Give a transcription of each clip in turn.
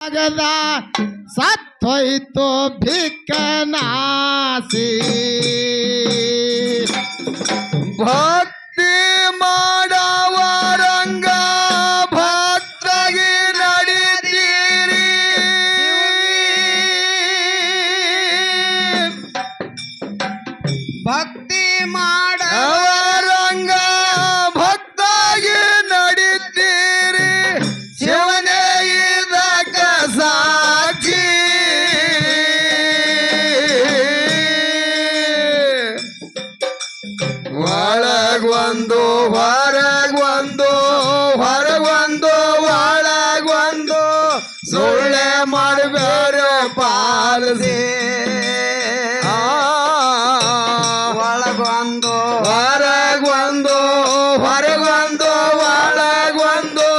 ಆಗದ ಸತ್ತೋಯ್ತು ಭಿಕ್ಕನಾಸಿ ಭಕ್ತಿ ಮಾಡವರಂಗ ಭಕ್ತಗಿ ನಡೀತೀರಿ ಭಕ್ತಿ ಮಾಡವರಂಗ ಭಕ್ತಾಗಿ ನಡೀತೀರಿ ಶಿವನೇ ಇದಕ್ಕ ಸಾಕ್ಷಿ ಒಳಗೊಂದು ಹೊರಗೊಂದು ಹೊರಗೊಂದು ಒಳಗೊಂದು ಸುಳ್ಳೆ ಮಾಡಬೇಡ ಪಾಲಿಸಿ ಒಳಗೊಂದು ಹೊರಗೊಂದು ಹೊರಗೊಂದು ಒಳಗೊಂದು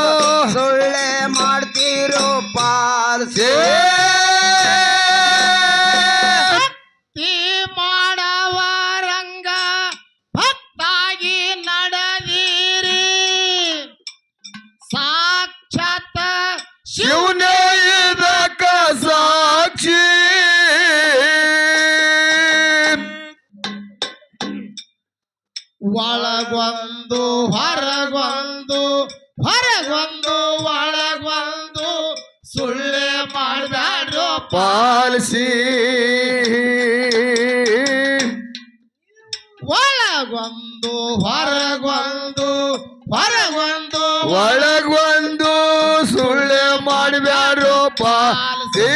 ಸುಳ್ಳೆ ಮಾಡ್ತೀರೋ ಪಾಲಿಸಿ ಭಕ್ತಿ ಮಾಡವರಂಗ ಭಕ್ತಾಗಿ ನಡೆದಿರಿ ಸಾಕ್ಷಾತ್ ಶಿವನೇ ಇದಕ್ಕ ಸಾಕ್ಷಿ ಒಳಗೊಂದು ಹೊರಗೊಂದು ಹೊರಗೊಂದು ಒಳಗೊಂದು ಸುಳ್ಳೆ ಮಾಡಬೇಡ್ರು ಪಾಲಿಸಿ ಒಳಗೊಂದು ಹೊರಗೊಂದು ಹೊರಗೊಂದು ಒಳಗೊಂದು ಸುಳ್ಳೆ ಮಾಡಬ್ಯಾಡ್ರೋ ಪಾಲಿಸಿ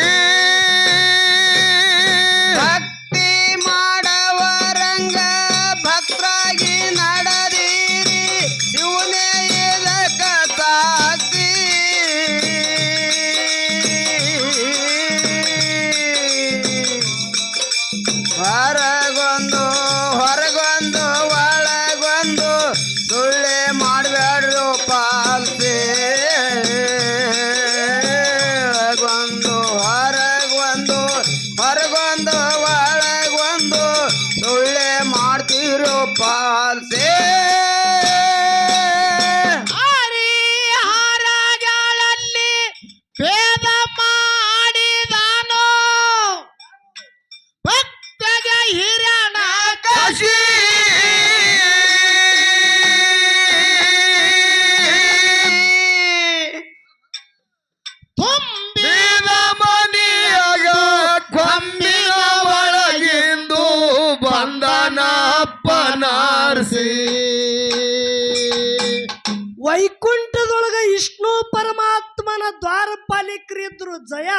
ಭಕ್ತಿ ಮಾಡವರಂಗ ಭಕ್ತರಾಗಿ ನಡೆದಿರಿ ಶಿವನೇ ಇದಕ್ಕ ಸಾಕ್ಷಿ ಹೊರಗೊಂದು ಹೊರಗೊಂದು ಒಳಗೊಂದು ಸುಳ್ಳೆ ಮಾಡಬೇಡ್ರು ಪಾಲ್ಸೆ ಒಳಗೊಂದು ಹೊರಗೊಂದು ಹೊರಗೊಂದು ಒಳಗೊಂದು ಸುಳ್ಳೆ ಮಾಡ್ತಿರೋ ಪಾಲ್ಸೆ ಹರಿಹರಗಳಲ್ಲಿ ಭೇದ ಮಾಡಿದನು ಭಕ್ತಗ ಹಿರಣ ಕಾಶಿ ತುಂಬಿದ ಮನಿಯಾಗ ಕೊಂಬಿನ ಒಳಗಿಂದು ಬಂದನ ಅಪ್ಪನಾರ್ಸಿ ವೈಕುಂಠದೊಳಗ ವಿಷ್ಣು ಪರಮಾತ್ಮನ ದ್ವಾರಪಾಲಿಕರಿದ್ರು ಜಯ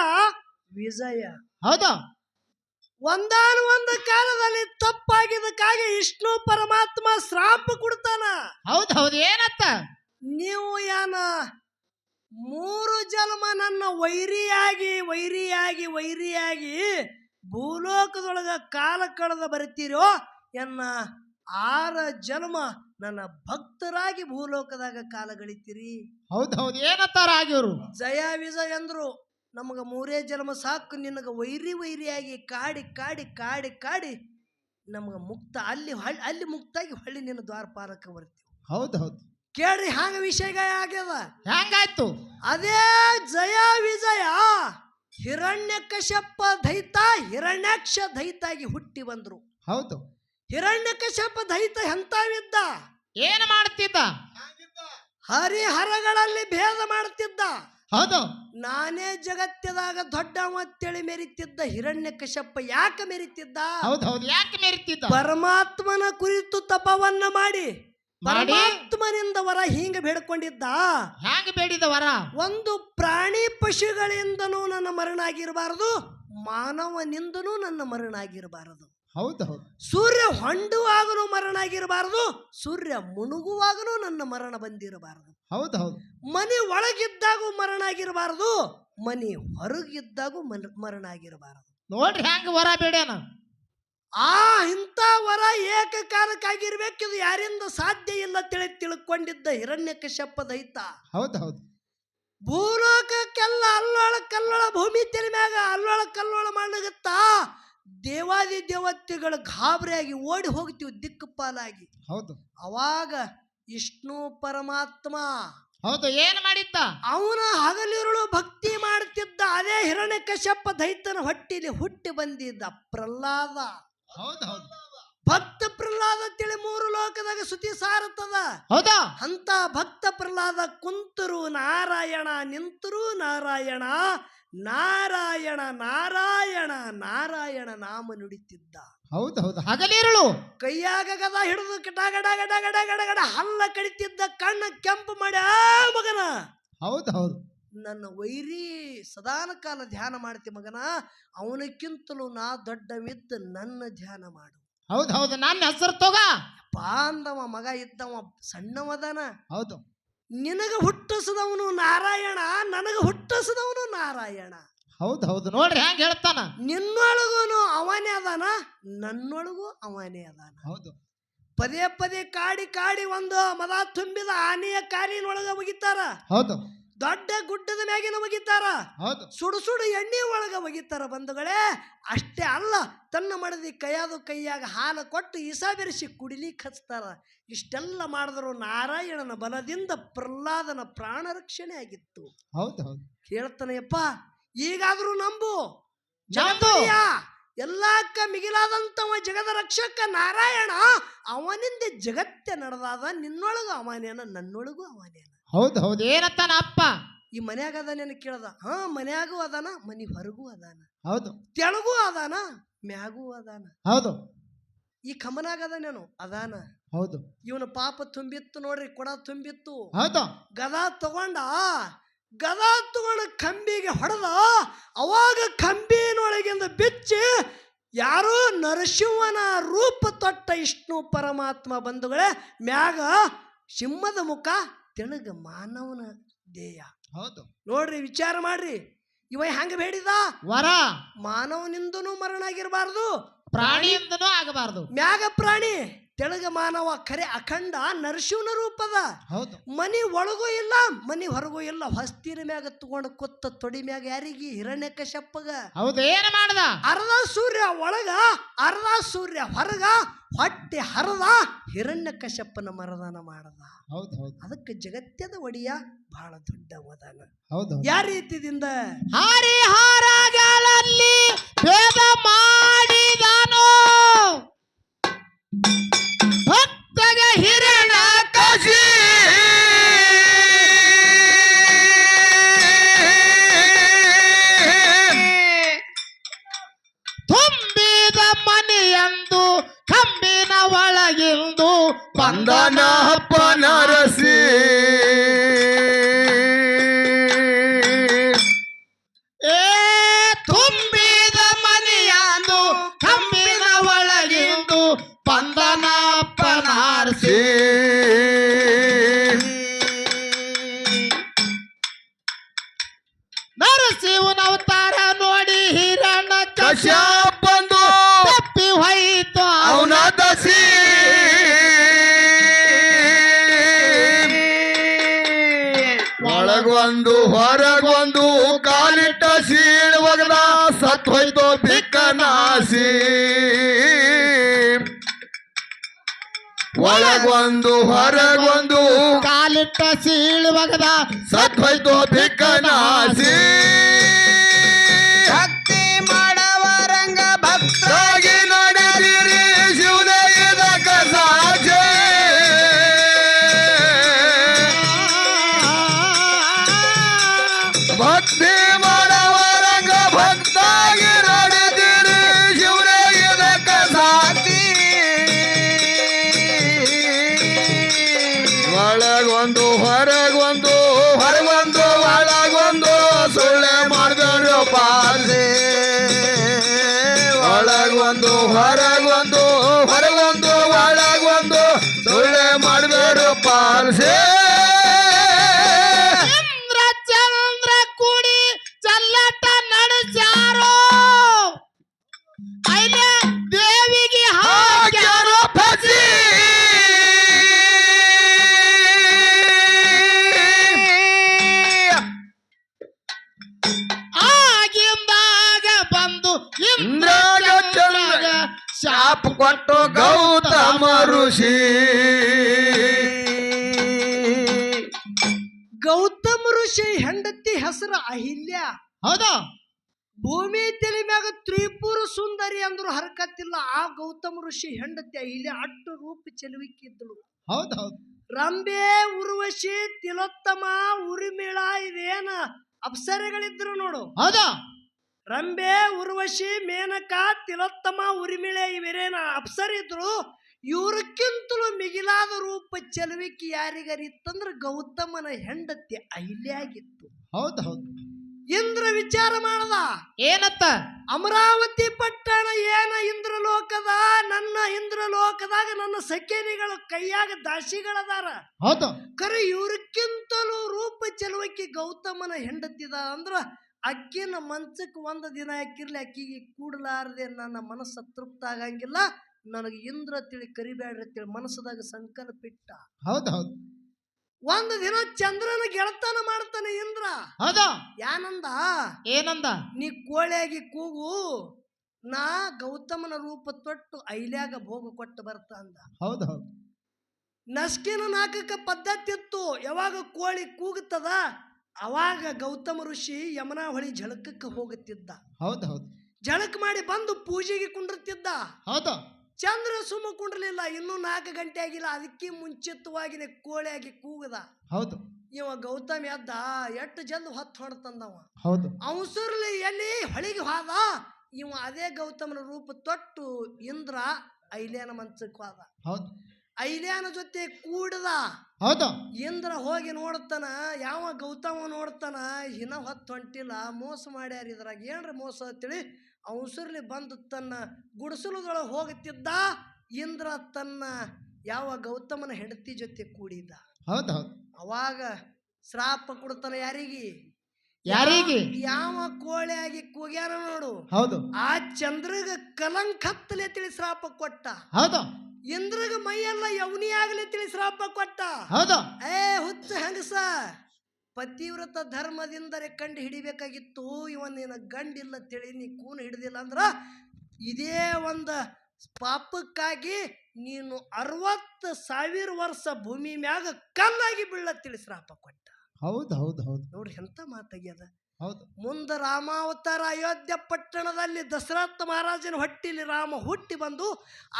ವಿಜಯ. ಹೌದಾ ಒಂದಾನ ಒಂದು ಕಾಲದಲ್ಲಿ ತಪ್ಪಾಗಿದ್ದಕ್ಕಾಗಿ ವಿಷ್ಣು ಪರಮಾತ್ಮ ಶ್ರಾಪ ಕೊಡ್ತಾನ. ಹೌದು ಏನತ್ತ ನೀವು ಏನ 3 ಜನ್ಮ ನನ್ನ ವೈರಿಯಾಗಿ ಭೂಲೋಕದೊಳಗ ಕಾಲ ಕಳೆದ ಬರ್ತೀರೋ ಎನ್ನ 6 ಜನ್ಮ ನನ್ನ ಭಕ್ತರಾಗಿ ಭೂಲೋಕದಾಗ ಕಾಲ ಗಳಿತೀರಿ. ಹೌದು ಏನತ್ತಾರ ಆಗಿವ್ರು ಜಯ ವಿಜಯ ಅಂದ್ರು ನಮಗ 3 ಜನ್ಮ ಸಾಕು ನಿನಗ ವೈರಿಯಾಗಿ ಕಾಡಿ ಕಾಡಿ ಕಾಡಿ ಕಾಡಿ ನಮಗ ಮುಕ್ತ ಅಲ್ಲಿ ಮುಕ್ತಾಗಿ ಹೊಳ್ಳಿ ನಿನ್ನ ದ್ವಾರಪಾಲಕ ಬರ್ತೀವಿ. ಹೌದು ಕೇಳ್ರಿ ಹಂಗ ವಿಷಯ ಆಗ್ಯದ. ಹೆಂಗಾಯ್ತು ಅದೇ ಜಯ ವಿಜಯ ಹಿರಣ್ಯಕಶ್ಯಪ ದೈತ ಹಿರಣ್ಯಾಕ್ಷ ದೈತಾಗಿ ಹುಟ್ಟಿ ಬಂದ್ರು. ಹೌದು ಹಿರಣ್ಯಕಶ್ಯಪ ದೈತ ಎಂತವಿದ್ದ, ಏನ್ ಮಾಡ್ತಿದ್ದ, ಹರಿಹರಗಳಲ್ಲಿ ಭೇದ ಮಾಡ್ತಿದ್ದ. ಹೌದು ನಾನೇ ಜಗತ್ತದಾಗ ದೊಡ್ಡವ ಅಂತೇಳಿ ಮೆರಿತಿದ್ದ ಹಿರಣ್ಯಕಶ್ಯಪ ಯಾಕೆ ಮೆರಿತಿದ್ದ? ಹೌದು ಯಾಕೆ ಮೆರಿತಿದ್ದ? ಪರಮಾತ್ಮನ ಕುರಿತು ತಪವನ್ನ ಮಾಡಿ ಪರಮಾತ್ಮನಿಂದ ವರ ಹಿಂಗ ಬೇಡ್ಕೊಂಡಿದ್ದ. ಹ್ಯಾಂಗ ಬೇಡಿದ ವರ? ಒಂದು ಪ್ರಾಣಿ ಪಶುಗಳಿಂದನೂ ನನ್ನ ಮರಣ ಆಗಿರಬಾರದು, ಮಾನವನಿಂದನೂ ನನ್ನ ಮರಣ ಆಗಿರಬಾರದು. ಹೌದು ಸೂರ್ಯ ಹೊಂಡುವಾಗನೂ ಮರಣ ಆಗಿರಬಾರದು, ಸೂರ್ಯ ಮುಣುಗುವಾಗನೂ ನನ್ನ ಮರಣ ಬಂದಿರಬಾರದು. ಹೌದು ಮನೆ ಒಳಗಿದ್ದಾಗೂ ಮರಣ ಆಗಿರಬಾರದು, ಮನೆ ಹೊರಗಿದ್ದಾಗೂ ಮರಣ ಆಗಿರಬಾರದು. ನೋಡ್ರಿ ಹ್ಯಾಂಗ ವರ ಬೇಡ್ಯಾನ. ಇಂಥ ವರ ಏಕಕಾಲಕ್ಕಾಗಿರ್ಬೇಕು, ಇದು ಯಾರಿಂದ ಸಾಧ್ಯ ಇಲ್ಲ ತಿಳ್ಕೊಂಡಿದ್ದ ಹಿರಣ್ಯಕಶ್ಯಪ ದೈತ. ಹೌದು ಭೂಲೋಕಕ್ಕೆಲ್ಲ ಅಲ್ಲೋಳ ಕಲ್ಲೋಳ ಭೂಮಿ ತೆಲೆ ಮ್ಯಾಗ ಅಲ್ಲೋಳ ಕಲ್ಲೋಳ ಮಾಡ್ಲಗತ್ತ. ದೇವಾದಿ ದೇವತೆಗಳು ಗಾಬರಿಯಾಗಿ ಓಡಿ ಹೋಗ್ತೀವಿ ದಿಕ್ಕುಪಾಲಾಗಿ. ಹೌದು ಅವಾಗ ವಿಷ್ಣು ಪರಮಾತ್ಮ ಹೌದು ಏನ್ ಮಾಡಿದ್ದ? ಅವನ ಹಗಲಿರುಳು ಭಕ್ತಿ ಮಾಡ್ತಿದ್ದ. ಅದೇ ಹಿರಣ್ಯಕಶ್ಯಪ ದೈತನ ಹೊಟ್ಟಿಲಿ ಹುಟ್ಟಿ ಬಂದಿದ್ದ ಪ್ರಹ್ಲಾದ. ಹೌದು ಹೌದು ಭಕ್ತ ಪ್ರಹ್ಲಾದ ಅಂತೇಳಿ 3 ಲೋಕದಾಗ ಸುದ್ದಿ ಸಾರುತ್ತದ. ಹೌದಾ ಅಂತ ಭಕ್ತ ಪ್ರಹ್ಲಾದ ಕುಂತರು ನಾರಾಯಣ, ನಿಂತರು ನಾರಾಯಣ, ನಾರಾಯಣ ನಾರಾಯಣ ನಾರಾಯಣ ನಾಮ ನುಡಿತಿದ್ದ. ಹೌದು ಹೌದು ಹಗಲಿರುಳು ಕೈಯಾಗ ಗದ ಹಿಡಿದು ಗಡ ಗಡ ಗಡ ಗಡ ಗಡ ಹಲ್ಲ ಕಡಿತಿದ್ದ. ಕಣ್ಣ ಕೆಂಪು ಮಾಡಿ ಮಗನ, ಹೌದು ಹೌದು ನನ್ನ ವೈರಿ ಸದಾನ ಕಾಲ ಧ್ಯಾನ ಮಾಡ್ತಿ ಮಗನ, ಅವನಕ್ಕಿಂತಲೂ ನಾ ದೊಡ್ಡವಿದ್ದ ನನ್ನ ಧ್ಯಾನ ಮಾಡು. ಹೌದು ಹೌದು ನನ್ನ ಹೆಸರು ತೋಗ ಅಂದವ ಮಗ ಇದ್ದವ ಸಣ್ಣವದನ. ಹೌದು ನಿನಗ ಹುಟ್ಟಿಸಿದವನು ನಾರಾಯಣ, ನನಗ ಹುಟ್ಟಿಸಿದವನು ನಾರಾಯಣ. ಹೌದು ಹೌದು ನೋಡ್ರಿ ಹೆಂಗ್ ಹೇಳ್ತಾನ. ನಿನ್ನೊಳಗೂನು ಅವನೇ ಅದಾನ, ನನ್ನೊಳಗೂ ಅವನೇ ಅದಾನ. ಹೌದು ಪದೇ ಪದೇ ಕಾಡಿ ಕಾಡಿ ಒಂದು ಮದ ತುಂಬಿದ ಆನೆಯ ಕಾಲಿನೊಳಗ ಒಗಿತಾರ. ಹೌದು ದೊಡ್ಡ ಗುಡ್ಡದ ಮ್ಯಾಗಿನ ಒಗಿತಾರ. ಹೌದು ಸುಡು ಸುಡು ಎಣ್ಣೆ ಒಳಗ ಒಗಿತಾರ ಬಂಧುಗಳೇ. ಅಷ್ಟೇ ಅಲ್ಲ, ತನ್ನ ಮಡದಿ ಕೈಯಾಗ ಹಾಲು ಕೊಟ್ಟು ಇಸ ಬೆರೆಸಿ ಕುಡಿಲಿಕ್ಕೆ ಹಚ್ತಾರ. ಇಷ್ಟೆಲ್ಲ ಮಾಡಿದ್ರು ನಾರಾಯಣನ ಬಲದಿಂದ ಪ್ರಹ್ಲಾದನ ಪ್ರಾಣ ರಕ್ಷಣೆ ಆಗಿತ್ತು. ಹೌದು ಹೌದು ಹೇಳ್ತಾನೆಯಪ್ಪ, ಈಗಾದ್ರೂ ನಂಬು. ನಂಬು. ಎಲ್ಲಕ್ಕ ಮಿಗಿಲಾದಂತವ ಜಗದ ರಕ್ಷಕ ನಾರಾಯಣ. ಅವನಿಂದ ಜಗತ್ತೇ ನಡೆದಾದ. ನಿನ್ನೊಳಗೂ ಅವನೇನ, ನನ್ನೊಳಗೂ ಅವನೇನ. ಹೌದು ಹೌದು ಏನತ್ತಾನ ಅಪ್ಪ. ಈ ಮನ್ಯಾಗ ಅದಾನೇನು ಕೇಳ್ದ. ಹಾ, ಮನ್ಯಾಗೂ ಅದಾನ, ಮನಿ ಹೊರಗೂ ಅದಾನ, ಹೌದು ತೆಳಗೂ ಅದಾನ, ಮ್ಯಾಗೂ ಅದಾನ. ಹೌದು ಈ ಕಮನಾಗ ಅದಾನೇನು ಅದಾನ. ಹೌದು ಇವನ ಪಾಪ ತುಂಬಿತ್ತು ನೋಡ್ರಿ, ಕೊಡ ತುಂಬಿತ್ತು. ಹೌದು ಗದಾ ತಗೊಂಡ ಕಂಬಿಗೆ ಹೊಡೆದ. ಅವಾಗ ಕಂಬಿನೊಳಗಿಂದ ಬಿಚ್ಚಿ ಯಾರು ನರಸಿಂಹನ ರೂಪ ತೊಟ್ಟ ವಿಷ್ಣು ಪರಮಾತ್ಮ ಬಂಧುಗಳೇ. ಮ್ಯಾಗ ಸಿಂಹದ ಮುಖ, ತೆಳಗ ಮಾನವನ ದೇಹ. ಹೌದು ನೋಡ್ರಿ, ವಿಚಾರ ಮಾಡ್ರಿ. ಇವ ಹೆಂಗ ಬೇಡಿದ? ವರ ಮಾನವನಿಂದನೂ ಮರಣ ಆಗಿರಬಾರ್ದು, ಪ್ರಾಣಿಯಿಂದನೂ ಆಗಬಾರ್ದು. ಮ್ಯಾಗ ಪ್ರಾಣಿ, ತೆಳಗ ಮಾನವ, ಖರೆ ಅಖಂಡ ನರಸಿಂಹನ ರೂಪದ. ಹೌದು ಮನಿ ಒಳಗೂ ಇಲ್ಲ, ಮನಿ ಹೊರಗೂ ಇಲ್ಲ. ಹೊಸ್ತಿನ ಮ್ಯಾಗ ತಗೊಂಡು ಕೊತ್ತ ತೊಡಿ ಮ್ಯಾಗ ಯಾರಿಗೆ? ಹಿರಣ್ಯಕಶ್ಯಪಗ. ಹೌದು ಏನು ಮಾಡ್ದ? ಅರ್ಧ ಸೂರ್ಯ ಒಳಗ, ಅರ್ಧ ಸೂರ್ಯ ಹೊರಗ, ಹೊಟ್ಟೆ ಹರದ ಹಿರಣ್ಯಕಶ್ಯಪನ ಮರದಾನ ಮಾಡದ. ಹೌದು ಹೌದು ಅದಕ್ಕೆ ಜಗತ್ಯದ ಒಡೆಯ ಬಹಳ ದೊಡ್ಡವದಾನ. ಹೌದು ಯಾವ ರೀತಿಯಿಂದ ಹರಿಹರಗಳಲ್ಲಿ ಭೇದ ಮಾಡಿದನು, ಭಕ್ತಗ ಹಿರಣ್ಯ ಕಾಶಿ ತುಂಬಿದ ಮನೆಯಂದು ಕಂಬಿನ ಒಳಗಿಂದು ಬಂದನಪ್ಪ ನರಸಿ. ತುಂಬಿದ ಮನೆಯಂದು ಕಂಬಿನ ಒಳಗಿಂದು ಬಂದನಪ್ಪ ನಾರಸಿ. ನರಸಿಂಹನ ಅವತಾರ ನೋಡಿ ಹಿರಣ್ಯ ಕಶ್ಯಪ ಬಂದು ತಪ್ಪಿ ಹೋಯಿತು ಅವನ ದಸಿ. ಒಳಗೊಂದು ಹೊರಗೊಂದು ಕಾಲಿಟ್ಟ ಸೀಳ್ ಒಗದ ಸತ್ ಹೋಯ್ತು ಬಿಕ್ಕನಾಸಿ. ಒಳಗೊಂದು ಹೊರಗೊಂದು ಕಾಲಿಟ್ಟ ಸೀಳುವಗದ ಸತ್ ಹೋಯ್ತು ಬಿಕ್ಕನಾಸಿ. ಭಕ್ತಿ ಮಾಡವರಂಗ ಭಕ್ತಾಗಿ ನಡೆದಿರಿ ಶಿವನಯ್ಯದ ಕಸಾಜೆ. ಭಕ್ತಿ ಮಾಡವರಂಗ ಭಕ್ತಾಗಿ ನಡೆದಿರಿ ಶಿವನಯ್ಯದ ಕಸಾತಿ. ಒಳಗೊಂದು ಹೊರಗೊಂದು ಹೊರಗೊಂದು ಒಳಗೊಂದು ಸುಳ್ಳೆ ಮಾಡಿದ್ರು ಪಾಲ್ಸೆ. ಒಳಗೊಂದು ಹೊರಗೊಂದು ಹೊರಗೊಂದು ಒಳಗೊಂದು ಸುಳ್ಳೆ ಮಾಡಿದ್ರು ಪಾಲ್ಸೆ. ಇಂದ್ರ ಚಂದ್ರ ಕೂಡಿ ಚಲ್ಲಟ ನಡೆಸ್ಯಾರೋ, ಅಯ್ಯ ದೇವಿಗೆ ಹಾಕ್ಯಾರೋ ಫಸಿ. ಆಗಿಂದಾಗ ಬಂದು ಇಂದ್ರಾಗ ಚಂದ್ರಾಗ ಶಾಪ ಕೊಟ್ಟು ಗೌತಮ ಋಷಿ. ಗೌತಮ ಋಷಿ ಹೆಂಡತಿ ಹೆಸರು ಅಹಿಲ್ಯ. ಹೌದು ಭೂಮಿ ತಲೆ ಮ್ಯಾಗ ತ್ರಿಪುರ ಸುಂದರಿ ಅಂದ್ರು ಹರಕತ್ತಿಲ್ಲ. ಆ ಗೌತಮ ಋಷಿ ಹೆಂಡತಿ ಇಲ್ಲಿ ಅಟ್ಟು ರೂಪ ಚೆಲುವಿಕಿದ್ದಳು. ಹೌದ್ ಹೌದ್ ರಂಬೆ, ಉರ್ವಶಿ, ತಿಲೋತ್ತಮ, ಉರ್ಮಿಳ ಇದೇನ ಅಪ್ಸರೆಗಳಿದ್ರು ನೋಡು. ಹೌದಾ ರಂಬೆ, ಉರ್ವಶಿ, ಮೇನಕ, ತಿಲೋತ್ತಮ, ಉರ್ಮಿಳೆ ಇವೇನ ಅಪ್ಸರಿದ್ರು. ಇವ್ರಕ್ಕಿಂತಲೂ ಮಿಗಿಲಾದ ರೂಪ ಚೆಲುವಿಕೆ ಯಾರಿಗರಿತ್ತಂದ್ರ ಗೌತಮನ ಹೆಂಡತಿ ಅಹಿಲ್ಯಾಗಿತ್ತು. ಹೌದ್ ಹೌದ್ ಇಂದ್ರ ವಿಚಾರ ಮಾಡದ ಏನತ್ತ ಅಮರಾವತಿ ಪಟ್ಟಣ ಏನ ಇಂದ್ರಲೋಕದ, ನನ್ನ ಇಂದ್ರಲೋಕದಾಗ ನನ್ನ ಸಖೇನಿಗಳು ಕೈಯಾಗ ದಾಸಿಗಳದಾರ. ಹೌದು ಕರೆ ಇವ್ರಕ್ಕಿಂತಲೂ ರೂಪ ಚೆಲುವಕಿ ಗೌತಮನ ಹೆಂಡತಿದ ಅಂದ್ರ ಅಕ್ಕಿನ ಮಂಚಕ್ಕೆ ಒಂದು ದಿನ ಹಾಕಿರ್ಲಿ ಅಕ್ಕಿಗೆ ಕೂಡಲಾರದೆ ನನ್ನ ಮನಸ್ಸು ತೃಪ್ತ ಆಗಂಗಿಲ್ಲ. ನನಗೆ ಇಂದ್ರ ತಿಳಿ ಕರಿಬೇಡ್ರಿ ತಿಳಿ ಮನಸ್ಸದಾಗ ಸಂಕಲ್ಪ ಇಟ್ಟ. ಹೌದ್ ಹೌದ್ ಒಂದು ದಿನ ಚಂದ್ರನ ಗೆಳತನ ಮಾಡ್ತಾನೆ ಇಂದ್ರ. ಹೌದಾ ಯಾನಂದ ಏನಂದ ನೀ ಕೋಳಿಯಾಗಿ ಕೂಗು, ನಾ ಗೌತಮನ ರೂಪ ತೊಟ್ಟು ಐಲ್ಯಾಗ ಭೋಗ ಕೊಟ್ಟು ಬರ್ತ ಅಂದ. ಹೌದ್ ಹೌದ್ ನಸ್ಕಿನ ನಾಕಕ್ಕ ಪದ್ಧತಿ ಇತ್ತು. ಯಾವಾಗ ಕೋಳಿ ಕೂಗುತ್ತದ ಅವಾಗ ಗೌತಮ ಋಷಿ ಯಮುನಾ ಹೊಳಿ ಝಳಕಕ್ಕೆ ಹೋಗುತ್ತಿದ್ದ. ಹೌದ್ ಹೌದ್ ಝಳಕ್ ಮಾಡಿ ಬಂದು ಪೂಜೆಗೆ ಕುಂಡಿರ್ತಿದ್ದ. ಹೌದಾ ಚಂದ್ರ ಸುಮ್ಮ ಕುಂಡ್ರಲಿಲ್ಲ. ಇನ್ನೂ 4 ಗಂಟೆ ಆಗಿಲ್ಲ. ಅದಕ್ಕೆ ಮುಂಚಿತವಾಗಿನೇ ಕೋಳಿಯಾಗಿ ಕೂಗದ. ಹೌದು ಇವ ಗೌತಮ್ ಎದ್ದ. ಎಷ್ಟು ಜಲ್ದಿ ಹೊತ್ತು ಹೊಡ್ತಂದವ. ಹೌದು ಅವಸರ್ಲಿ ಎಲ್ಲಿ ಹೊಳಿಗೆ ಹೋದ. ಇವ ಅದೇ ಗೌತಮನ ರೂಪ ತೊಟ್ಟು ಇಂದ್ರ ಐಲ್ಯಾನ ಮಂಚಕ್ಕೆ ಹೋದ. ಹೌದು ಐಲ್ಯಾನ ಜೊತೆ ಕೂಡದ. ಹೌದು ಇಂದ್ರ ಹೋಗಿ ನೋಡ್ತಾನ. ಯಾವ ಗೌತಮ ನೋಡ್ತಾನ, ಹಿನ ಹೊತ್ತು ಹೊಂಟಿಲ್ಲ, ಮೋಸ ಮಾಡ್ಯಾರ, ಇದ್ರಾಗ ಏನ್ರಿ ಮೋಸ ಅಂತೇಳಿ ಅವಸರ್ಲಿ ಬಂದು ತನ್ನ ಗುಡಿಸಲುದೊಳಗೆ ಹೋಗುತ್ತಿದ್ದ. ಇಂದ್ರ ತನ್ನ ಯಾವ ಗೌತಮನ ಹೆಂಡತಿ ಜೊತೆ ಕೂಡಿದ. ಹೌದು ಹೌದು ಅವಾಗ ಶ್ರಾಪ ಕೊಡ್ತಾನ. ಯಾರಿಗೆ ಯಾವ ಕೋಳಿಯಾಗಿ ಕೂಗ್ಯಾರ ನೋಡು, ಹೌದು ಆ ಚಂದ್ರಗ ಕಲಂಕ ಹತ್ತಲೆ ತಿಳಿ ಶ್ರಾಪ ಕೊಟ್ಟ. ಹೌದು ಇಂದ್ರಗ ಮೈಯೆಲ್ಲ ಯವನಿ ಆಗ್ಲಿ ತಿಳಿ ಶ್ರಾಪ ಕೊಟ್ಟ. ಹೌದು ಹುಚ್ಚ ಹೆಂಗಸ, ಪತಿವ್ರತ ಧರ್ಮದಿಂದರೆ ಕಂಡು ಹಿಡಿಬೇಕಾಗಿತ್ತು. ಇವನೇನ ಗಂಡಿಲ್ಲ ತಿಳಿ ನೀ ಕೂನು ಹಿಡ್ದಿಲ್ಲ ಅಂದ್ರ ಇದೇ ಒಂದು ಪಾಪಕ್ಕಾಗಿ ನೀನು 60,000 ವರ್ಷ ಭೂಮಿ ಮ್ಯಾಗ ಕಲ್ಲಾಗಿ ಬೀಳತ್ತಿಳಿ ಶ್ರಾಪ ಕೊಟ್ಟ. ಹೌದು ಹೌದು ಹೌದು ನೋಡ್ರಿ ಎಂತ ಮಾತಾಗ್ಯದ. ಹೌದು ಮುಂದ ರಾಮಾವತಾರ ಅಯೋಧ್ಯ ಪಟ್ಟಣದಲ್ಲಿ ದಶರಥ ಮಹಾರಾಜನ ಹೊಟ್ಟಿಲಿ ರಾಮ ಹುಟ್ಟಿ ಬಂದು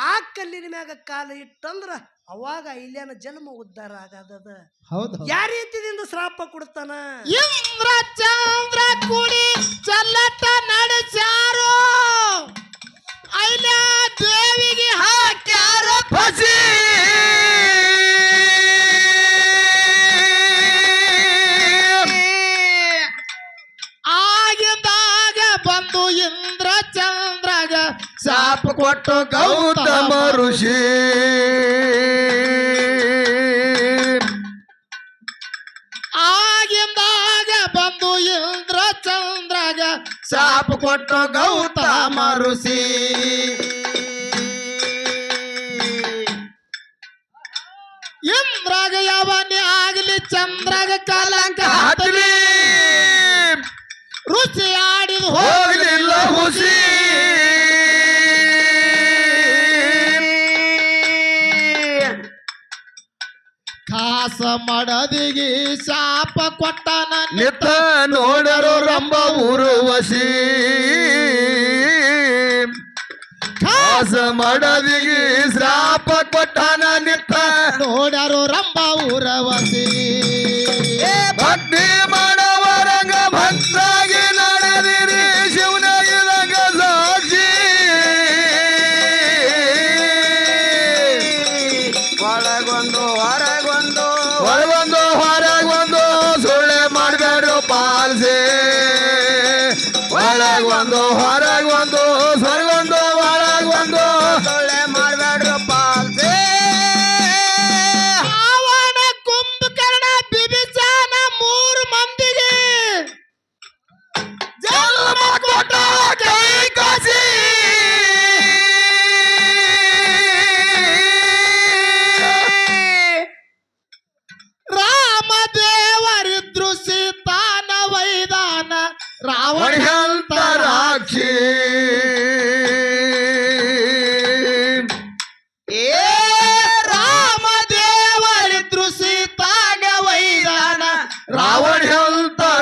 ಆ ಕಲ್ಲಿನ ಮ್ಯಾಗ ಕಾಲ ಇಟ್ಟಂದ್ರ ಅವಾಗ ಇಲ್ಲಿನ ಜನ್ಮ ಉದ್ಧಾರ ಆಗದ. ಹೌದು ಯಾವ ರೀತಿಯಿಂದ ಶ್ರಾಪ ಕೊಡ್ತಾನ. ಇಂದ್ರ ಚಂದ್ರ ಕೂಡಿ ಚಲ್ಲಟ ನಡೆಸಾರು ಐಲ್ಯಾ ದೇವಿಗೆ ಹಾಕ್ಯಾರ ಫಸಿ ಆಗಿಂದಾಗ ಬಂದು ಇಂದ್ರ ಚಂದ್ರಗ ಶಾಪ ಕೊಟ್ಟು ಗೌತಮ ಋಷಿ ಆಗಿಂದಾಗ ಬಂದು ಇಂದ್ರ ಚಂದ್ರಗ ಶಾಪ ಕೊಟ್ಟು ಗೌತಮ ಋಷಿ ಇಂದ್ರಾಗ ಯಾವನೇ ಆಗಲಿ ಚಂದ್ರಗ ಕಲಂಕ ಹತ್ತಲಿ ರುಚಿ ಆಡಿದ ಹೋಗಲಿಲ್ಲ ಹುಸಿ ಖಾಸ ಮಡದಿಗೆ ಶಾಪ ಕೊಟ್ಟನ ನಿತ್ತ ನೋಡರು ರಂಬ ಉರುವಸಿ ಖಾಸ ಮಡದಿಗೆ ಶ್ರಾಪ ಕೊಟ್ಟನ ನಿತ್ತ ನೋಡರು ರಂಬ ಊರವಸಿ ಭಕ್ತಿ ಮಾಡವರಂಗ ಭಕ್ತಾಗಿ ನಡೆದಿರಿ ಶಿವನ ಇದಂಗ ಸಾಕ್ಷಿ ಒಳಗೊಂದು ಹೊರಗೊಂದು ಹೊರಗೊಂದು ಸುಳ್ಳೆ ಮಾಡಬೇಡ್ರು ಪಾಲ್ಸೆ ಒಳಗೊಂದು ಹೊರಗೊಂದು ಹೊರಗೊಂದು ಒಳಗೊಂದು ಸುಳ್ಳೆ ಮಾಡಬೇಡ್ರು ಪಾಲ್ಸೆ ರಾವಣ ಕುಂಭಕರ್ಣ ಬಿಬಿಸಾನ 3 ಮಂದಿಗೆ ಜನ್ಮ ಕೊಟ್ಟ ಕೈ ಕಾಸಿ ರಾಮದೇವರಿದ್ರು ಸೀತಾನ ವೈದಾನ ರಾವಣ ರಾಕ್ಷಿ ರಾಮದೇವರಿದ್ರು ಸೀತಾನ ವೈದಾನ ರಾವಣ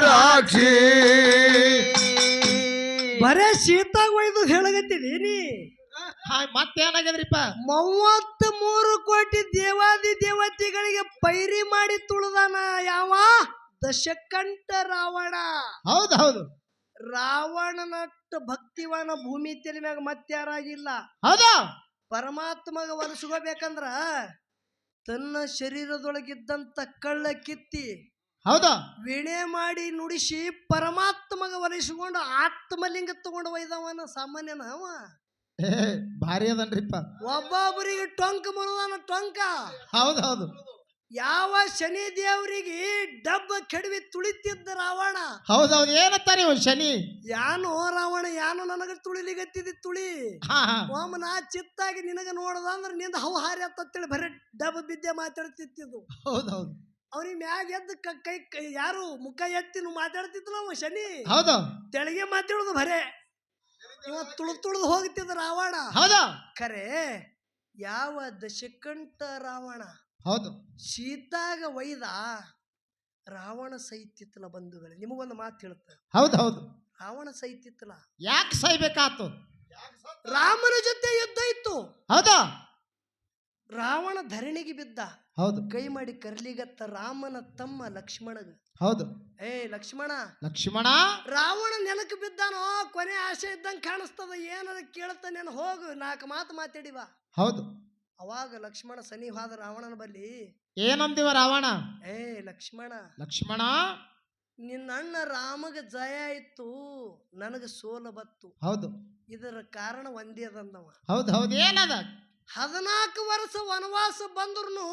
ರಾಕ್ಷಿ ಬರೇ ಸೀತಾಗ ಒಯ್ದು ಹೇಳಗತ್ತಿದೀನಿ. ಮತ್ತೇನಾಗ್ಯದ್ರಿಪ್ಪ? 33 ಕೋಟಿ ದೇವಾದಿ ದೇವತೆಗಳಿಗೆ ಪೈರಿ ಮಾಡಿ ತುಳಿದಾನ ಯಾವ? ದಶಕಂಠ ರಾವಣ. ಹೌದು ಹೌದು ರಾವಣನಟ್ಟು ಭಕ್ತಿವಾನ ಭೂಮಿ ತೆಲಿ ಮ್ಯಾಗ ಮತ್ತಾರಾಗಿಲ್ಲ. ಹೌದು ಪರಮಾತ್ಮಗ ಒಲಿಸ್ಕೋಬೇಕಂದ್ರ ತನ್ನ ಶರೀರದೊಳಗಿದ್ದಂತ ಕಳ್ಳ ಕಿತ್ತಿ ಹೌದು ವೀಣೆ ಮಾಡಿ ನುಡಿಸಿ ಪರಮಾತ್ಮಗ ಒಲಿಸಿಕೊಂಡು ಆತ್ಮಲಿಂಗ ತಗೊಂಡು ಒಯ್ದವನ ಸಾಮಾನ್ಯನ ಅವ. ಭಾರಿ ಅದನ್ರಿಪ್ಪ. ಒಬ್ಬೊಬ್ಬರಿಗೆ ಟೊಂಕ ಬರುದಾನ ಟೊಂಕ. ಹೌದು ಹೌದು ಯಾವ ಶನಿ ದೇವರಿಗೆ ಡಬ್ಬ ಕೆಡವಿ ತುಳಿತಿದ್ದ ರಾವಣ. ಹೌದೌದು ಏನಂತಾನೆ ಶನಿ? ಯಾನು ರಾವಣ ಯಾನು ನನಗ ತುಳಿಲಿಗತ್ತಿದ್ದಿ ತುಳಿ. ಒಮ್ಮ ನಾ ಚಿತ್ತಾಗಿ ನಿನಗ ನೋಡದ ಅಂದ್ರ ನಿಂದ ಹವು ಹಾರಿ ಅಂತೇಳಿ ಬರೀ ಡಬ್ಬ ಬಿದ್ದೆ ಮಾತಾಡ್ತಿದ್ದು. ಹೌದೌದು ಅವ್ನಿಗೆ ಮ್ಯಾಗ ಎದ್ದು ಕೈ ಯಾರು ಮುಖ ಎತ್ತಿ ಮಾತಾಡ್ತಿದ್ಲ ಅವ ಶನಿ. ಹೌದು ತೆಳಗೆ ಮಾತಾಡುದು ಬರೇ ಇವ ತುಳಿದು ಹೋಗ್ತಿದ್ದ ರಾವಣ. ಹೌದು ಖರೆ ಯಾವ ದಶಕಂಠ ರಾವಣ ಹೌದು ಸೀತಾಗ ಒಯ್ದ ರಾವಣ ಸೈತಿತ್ತಲ ಬಂಧುಗಳೇ. ನಿಮಗೊಂದು ಮಾತು ಹೇಳ್ತ. ಹೌದು ಹೌದು ರಾವಣ ಸೈತಿತ್ತಲ ಯಾಕೆ ಸೈಬೇಕಾತು? ರಾಮನ ಜೊತೆ ಯುದ್ಧ ಇತ್ತು. ಹೌದಾ ರಾವಣ ಧರಣಿಗೆ ಬಿದ್ದ. ಹೌದು ಕೈ ಮಾಡಿ ಕರ್ಲಿಗತ್ತ ರಾಮನ ತಮ್ಮ ಲಕ್ಷ್ಮಣಗ. ಹೌದು ಲಕ್ಷ್ಮಣ ಲಕ್ಷ್ಮಣ ರಾವಣ ನೆಲಕ್ಕೆ ಬಿದ್ದಾನೋ ಕೊನೆ ಆಸೆ ಇದ್ದಂಗೆ ಕಾಣಿಸ್ತದ. ಏನಾರ ಕೇಳ್ತಾನೇನು ಹೋಗು 4 ಮಾತು ಮಾತಾಡಿವ. ಹೌದು ಅವಾಗ ಲಕ್ಷ್ಮಣ ಸನಿ ಹೋದ ರಾವಣನ ಬಲ್ಲಿ. ಏನಂದಿವ ರಾವಣ? ಲಕ್ಷ್ಮಣ ಲಕ್ಷ್ಮಣ ನಿನ್ನ ಅಣ್ಣ ರಾಮಗ ಜಯ ಇತ್ತು, ನನಗ ಸೋಲ ಬತ್ತು. ಹೌದು ಇದರ ಕಾರಣ ಒಂದೇ ಅದಂದವ. ಹೌದು ಹೌದು ಏನದ? 14 ವರ್ಷ ವನವಾಸ ಬಂದ್ರು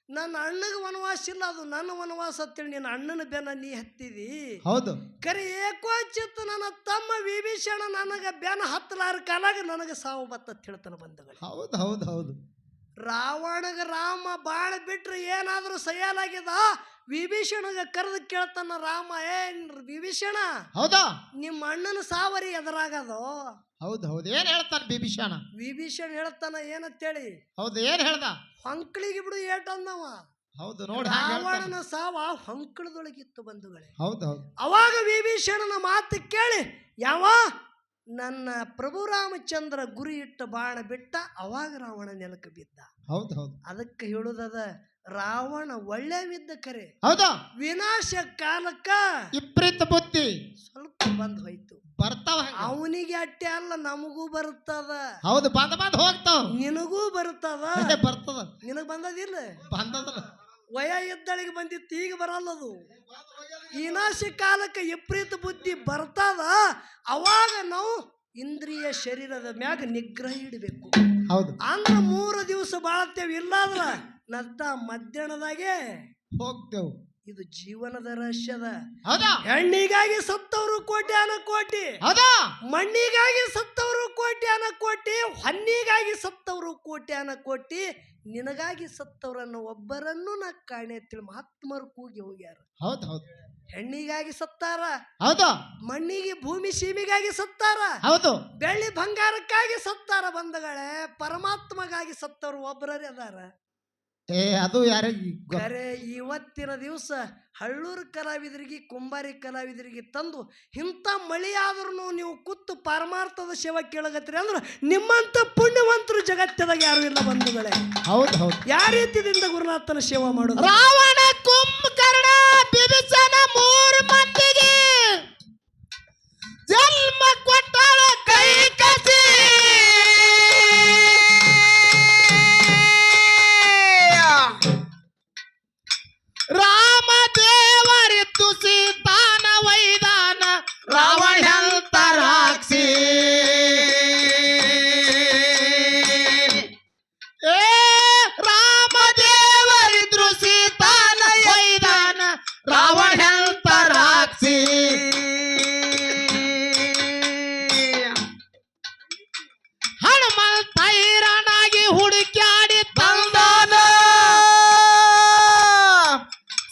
ನನ್ನ ಅಣ್ಣಗ ವನವಾಸ ಇಲ್ಲ, ಅದು ನನ್ನ ವನವಾಸ ಅಂತೇಳಿ ನಿನ್ನ ಅಣ್ಣನ ಬೆನ್ನ ನೀ ಹತ್ತಿದಿ. ಹೌದು ಕರೆ ಏಕೋಚಿತ್ ನನ್ನ ತಮ್ಮ ವಿಭೀಷಣ ನನಗ ಬೆನ್ನ ಹತ್ತಲಾರ ಕಾಲಾಗ ನನಗ ಸಾವು ಬತ್ತ ಹೇಳ್ತಾನ ಬಂಧುಗಳು. ಹೌದು ಹೌದು ಹೌದು ರಾವಣಗ ರಾಮ ಬಾಳ ಬಿಟ್ರೆ ಏನಾದ್ರೂ ಸಯಾಲಾಗ್ಯದ. ವಿಭೀಷಣಗ ಕರೆದು ಕೇಳ್ತಾನ ರಾಮ, ವಿಭೀಷಣ ಹೌದಾ ನಿಮ್ಮ ಅಣ್ಣನ ಸಾವರಿ ಎದುರಾಗದೋ? ಹೌದು ಹೌದು ಏನ್ ಹೇಳ್ತಾನ ವಿಭೀಷಣ? ವಿಭೀಷಣ ಹೇಳ್ತಾನ ಏನಂತೇಳಿ? ಹೌದು ಏನ್ ಹೇಳ್ದ? ಹೊಂಕಳಿಗೆ ಬಿಡು ಏಟಂದವ. ಹೌದು ನೋಡಿ ರಾವಣನ ಸಾವ ಹೊಂಕಳದೊಳಗಿತ್ತು ಬಂಧುಗಳೇ. ಹೌದು ಹೌದು ಅವಾಗ ವಿಭೀಷಣನ ಮಾತು ಕೇಳಿ ಯಾವ ನನ್ನ ಪ್ರಭು ರಾಮಚಂದ್ರ ಗುರಿ ಇಟ್ಟ ಬಾಣ ಬಿಟ್ಟ. ಅವಾಗ ರಾವಣ ನೆಲಕ್ಕೆ ಬಿದ್ದ. ಹೌದು ಹೌದು ಅದಕ್ಕೆ ಹೇಳುದದ ರಾವಣ ಒಳ್ಳೆ ಬಿದ್ದ ಕರೆ. ಹೌದಾ ವಿನಾಶ ಕಾಲಕ್ಕ ವಿಪರೀತ ಬುದ್ಧಿ ಸ್ವಲ್ಪ ಬಂದ್ ಹೋಯ್ತು. ಬರ್ತಾವ ಅವನಿಗೆ ಅಟ್ಟೆ ಅಲ್ಲ ನಮಗೂ ಬರ್ತದ. ಹೌದು ಬಂದ ಹೋಗ್ತಾವ. ನಿನಗೂ ಬರ್ತದ. ಬರ್ತದ. ನಿನಗ್ ಬಂದದಿಲ್ಲ? ಬಂದದ. ವಯ ಇದ್ದಳಿಗೆ ಬಂದಿತ್ತು, ಈಗ ಬರಲ್ಲದು. ವಿನಾಶ ಕಾಲಕ್ಕೆ ವಿಪರೀತ ಬುದ್ಧಿ ಬರ್ತದ. ಅವಾಗ ನಾವು ಇಂದ್ರಿಯ ಶರೀರದ ಮ್ಯಾಗ ನಿಗ್ರಹ ಇಡಬೇಕು. ಹೌದು ಅಂದ್ರ 3 ದಿವಸ ಬಾಳತ್ತೇವೆ. ಇಲ್ಲಾದ್ರ ನದ್ದ ಮಧ್ಯಾಹ್ನದಾಗೆ ಹೋಗ್ತೇವೆ. ಇದು ಜೀವನದ ರಹಸ್ಯದ. ಹೌದಾ ಹೆಣ್ಣಿಗಾಗಿ ಸತ್ತವರು ಕೋಟ್ಯಾನ ಕೋಟಿ, ಹೌದಾ ಮಣ್ಣಿಗಾಗಿ ಸತ್ತವರು ಕೋಟ್ಯಾನ ಕೋಟಿ, ಹೊನ್ನಿಗಾಗಿ ಸತ್ತವರು ಕೋಟ್ಯಾನ ಕೋಟಿ, ನಿನಗಾಗಿ ಸತ್ತವರನ್ನು ಒಬ್ಬರನ್ನು ನಾ ಕಾಣೆ ಅಂತೇಳಿ ಮಹಾತ್ಮರು ಕೂಗಿ ಹೋಗ್ಯಾರ. ಹೌದು ಹೌದು ಹೆಣ್ಣಿಗಾಗಿ ಸತ್ತಾರ, ಹೌದು ಮಣ್ಣಿಗೆ ಭೂಮಿ ಸೀಮೆಗಾಗಿ ಸತ್ತಾರ, ಹೌದು ಬೆಳ್ಳಿ ಬಂಗಾರಕ್ಕಾಗಿ ಸತ್ತಾರ. ಬಂಧುಗಳೇ, ಪರಮಾತ್ಮಗಾಗಿ ಸತ್ತವರು ಒಬ್ಬರೇ ಅದಾರ. ಅದು ಯಾರಿಗೆ ಖರೆ ಇವತ್ತಿನ ದಿವಸ ಹಳ್ಳೂರು ಕಲಾವಿದರಿಗೆ ಕುಂಬಾರಿ ಕಲಾವಿದರಿಗೆ ತಂದು ಇಂಥ ಮಳಿ ಆದ್ರೂ ನೀವು ಕೂತು ಪರಮಾರ್ಥದ ಸೇವೆ ಕೇಳಗತ್ತೀರಿ ಅಂದ್ರೆ ನಿಮ್ಮಂತ ಪುಣ್ಯವಂತರು ಜಗತ್ತದಾಗ ಯಾರು ಇಲ್ಲ ಬಂಧುಗಳೇ. ಹೌದು ಹೌದು ಯಾವ ರೀತಿಯಿಂದ ಗುರುನಾಥನ ಸೇವೆ ಮಾಡೋದು? ರಾವಣ ಕುಂಭಕರ್ಣ ಬಿಭೀಷಣ 3 ಮಂದಿಗೆ ಜನ್ಮ ಕೊಟ್ಟಾಳ ಕೈ ಕಸಿ. ರಾಮ ದೇವರಿದ್ದು ಸೀತಾನ ವೈದಾನ ರಾವಣ ಅಂತ ರಾಕ್ಷಿ. ರಾಮ ದೇವರಿದ್ರು ಸೀತಾನ ವೈದಾನ ರಾವಣ ಅಂತ ರಾಕ್ಷಿ. ಹನುಮಂತ ಹೈರಾಣಾಗಿ ಹುಡುಕ್ಯಾಡಿ ತಂದಾನ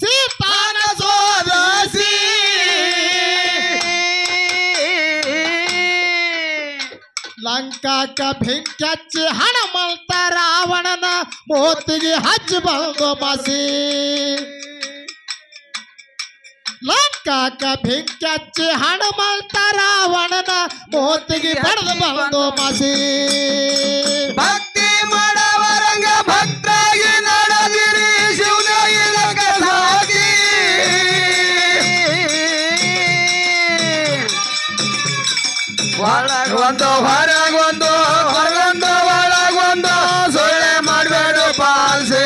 ಸೀತಾನ ಸೋದಸಿ. ಲಂಕಾಕ ಬೆಂಕಿ ಹನುಮಂತ ರಾವಣನ ಮೋತಿಗೆ ಹಚ್ಚಿ ಬಂದು ಬಸಿ. ಲಂಕಾಕ ಬೆಂಕಿ ಹನುಮಂತ ರಾವಣನ ಮೋತಿಗೆ ಬಡದು ಬಂದು ಮಾಸಿ ಭಕ್ತಿ ಮಾಡವರಂಗ ಭಕ್ತಾಗಿ ನಡೆದಿರಿ ಶಿವನಾಗಿಲಕ ಸಾಗಿ ಒಳಗೊಂದು ಹೊರಗೊಂದು ಹೊರಗೊಂದು ಒಳಗೊಂದು ಸೊಳ್ಳೆ ಮಾಡಬೇಡ ಪಾಲ್ಸಿ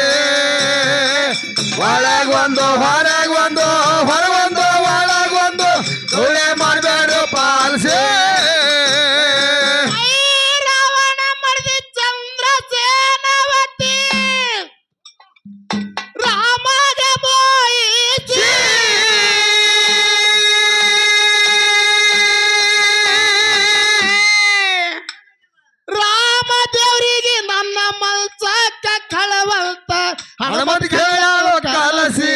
ಒಳಗೊಂದು ಹೊರಗೊಂದು ಹೊರಗೊಂದು ಒಳಗೊಂದು ಸೊಳ್ಳೆ ಮಾಡಬೇಡ ಪಾಲ್ಸಿ ರಾವಣ ಮಡದಿ ಚಂದ್ರ ಸೇನಾವತಿ ರಾಮಗ ಬೋಯಿಸಿ ರಾಮ ದೇವರಿಗೆ ನನ್ನ ಮಲ್ಸಕ್ಕ ಕಳವಲ್ತ ಹನುಮಂತ ಕೇಳೋ ಕಲಸಿ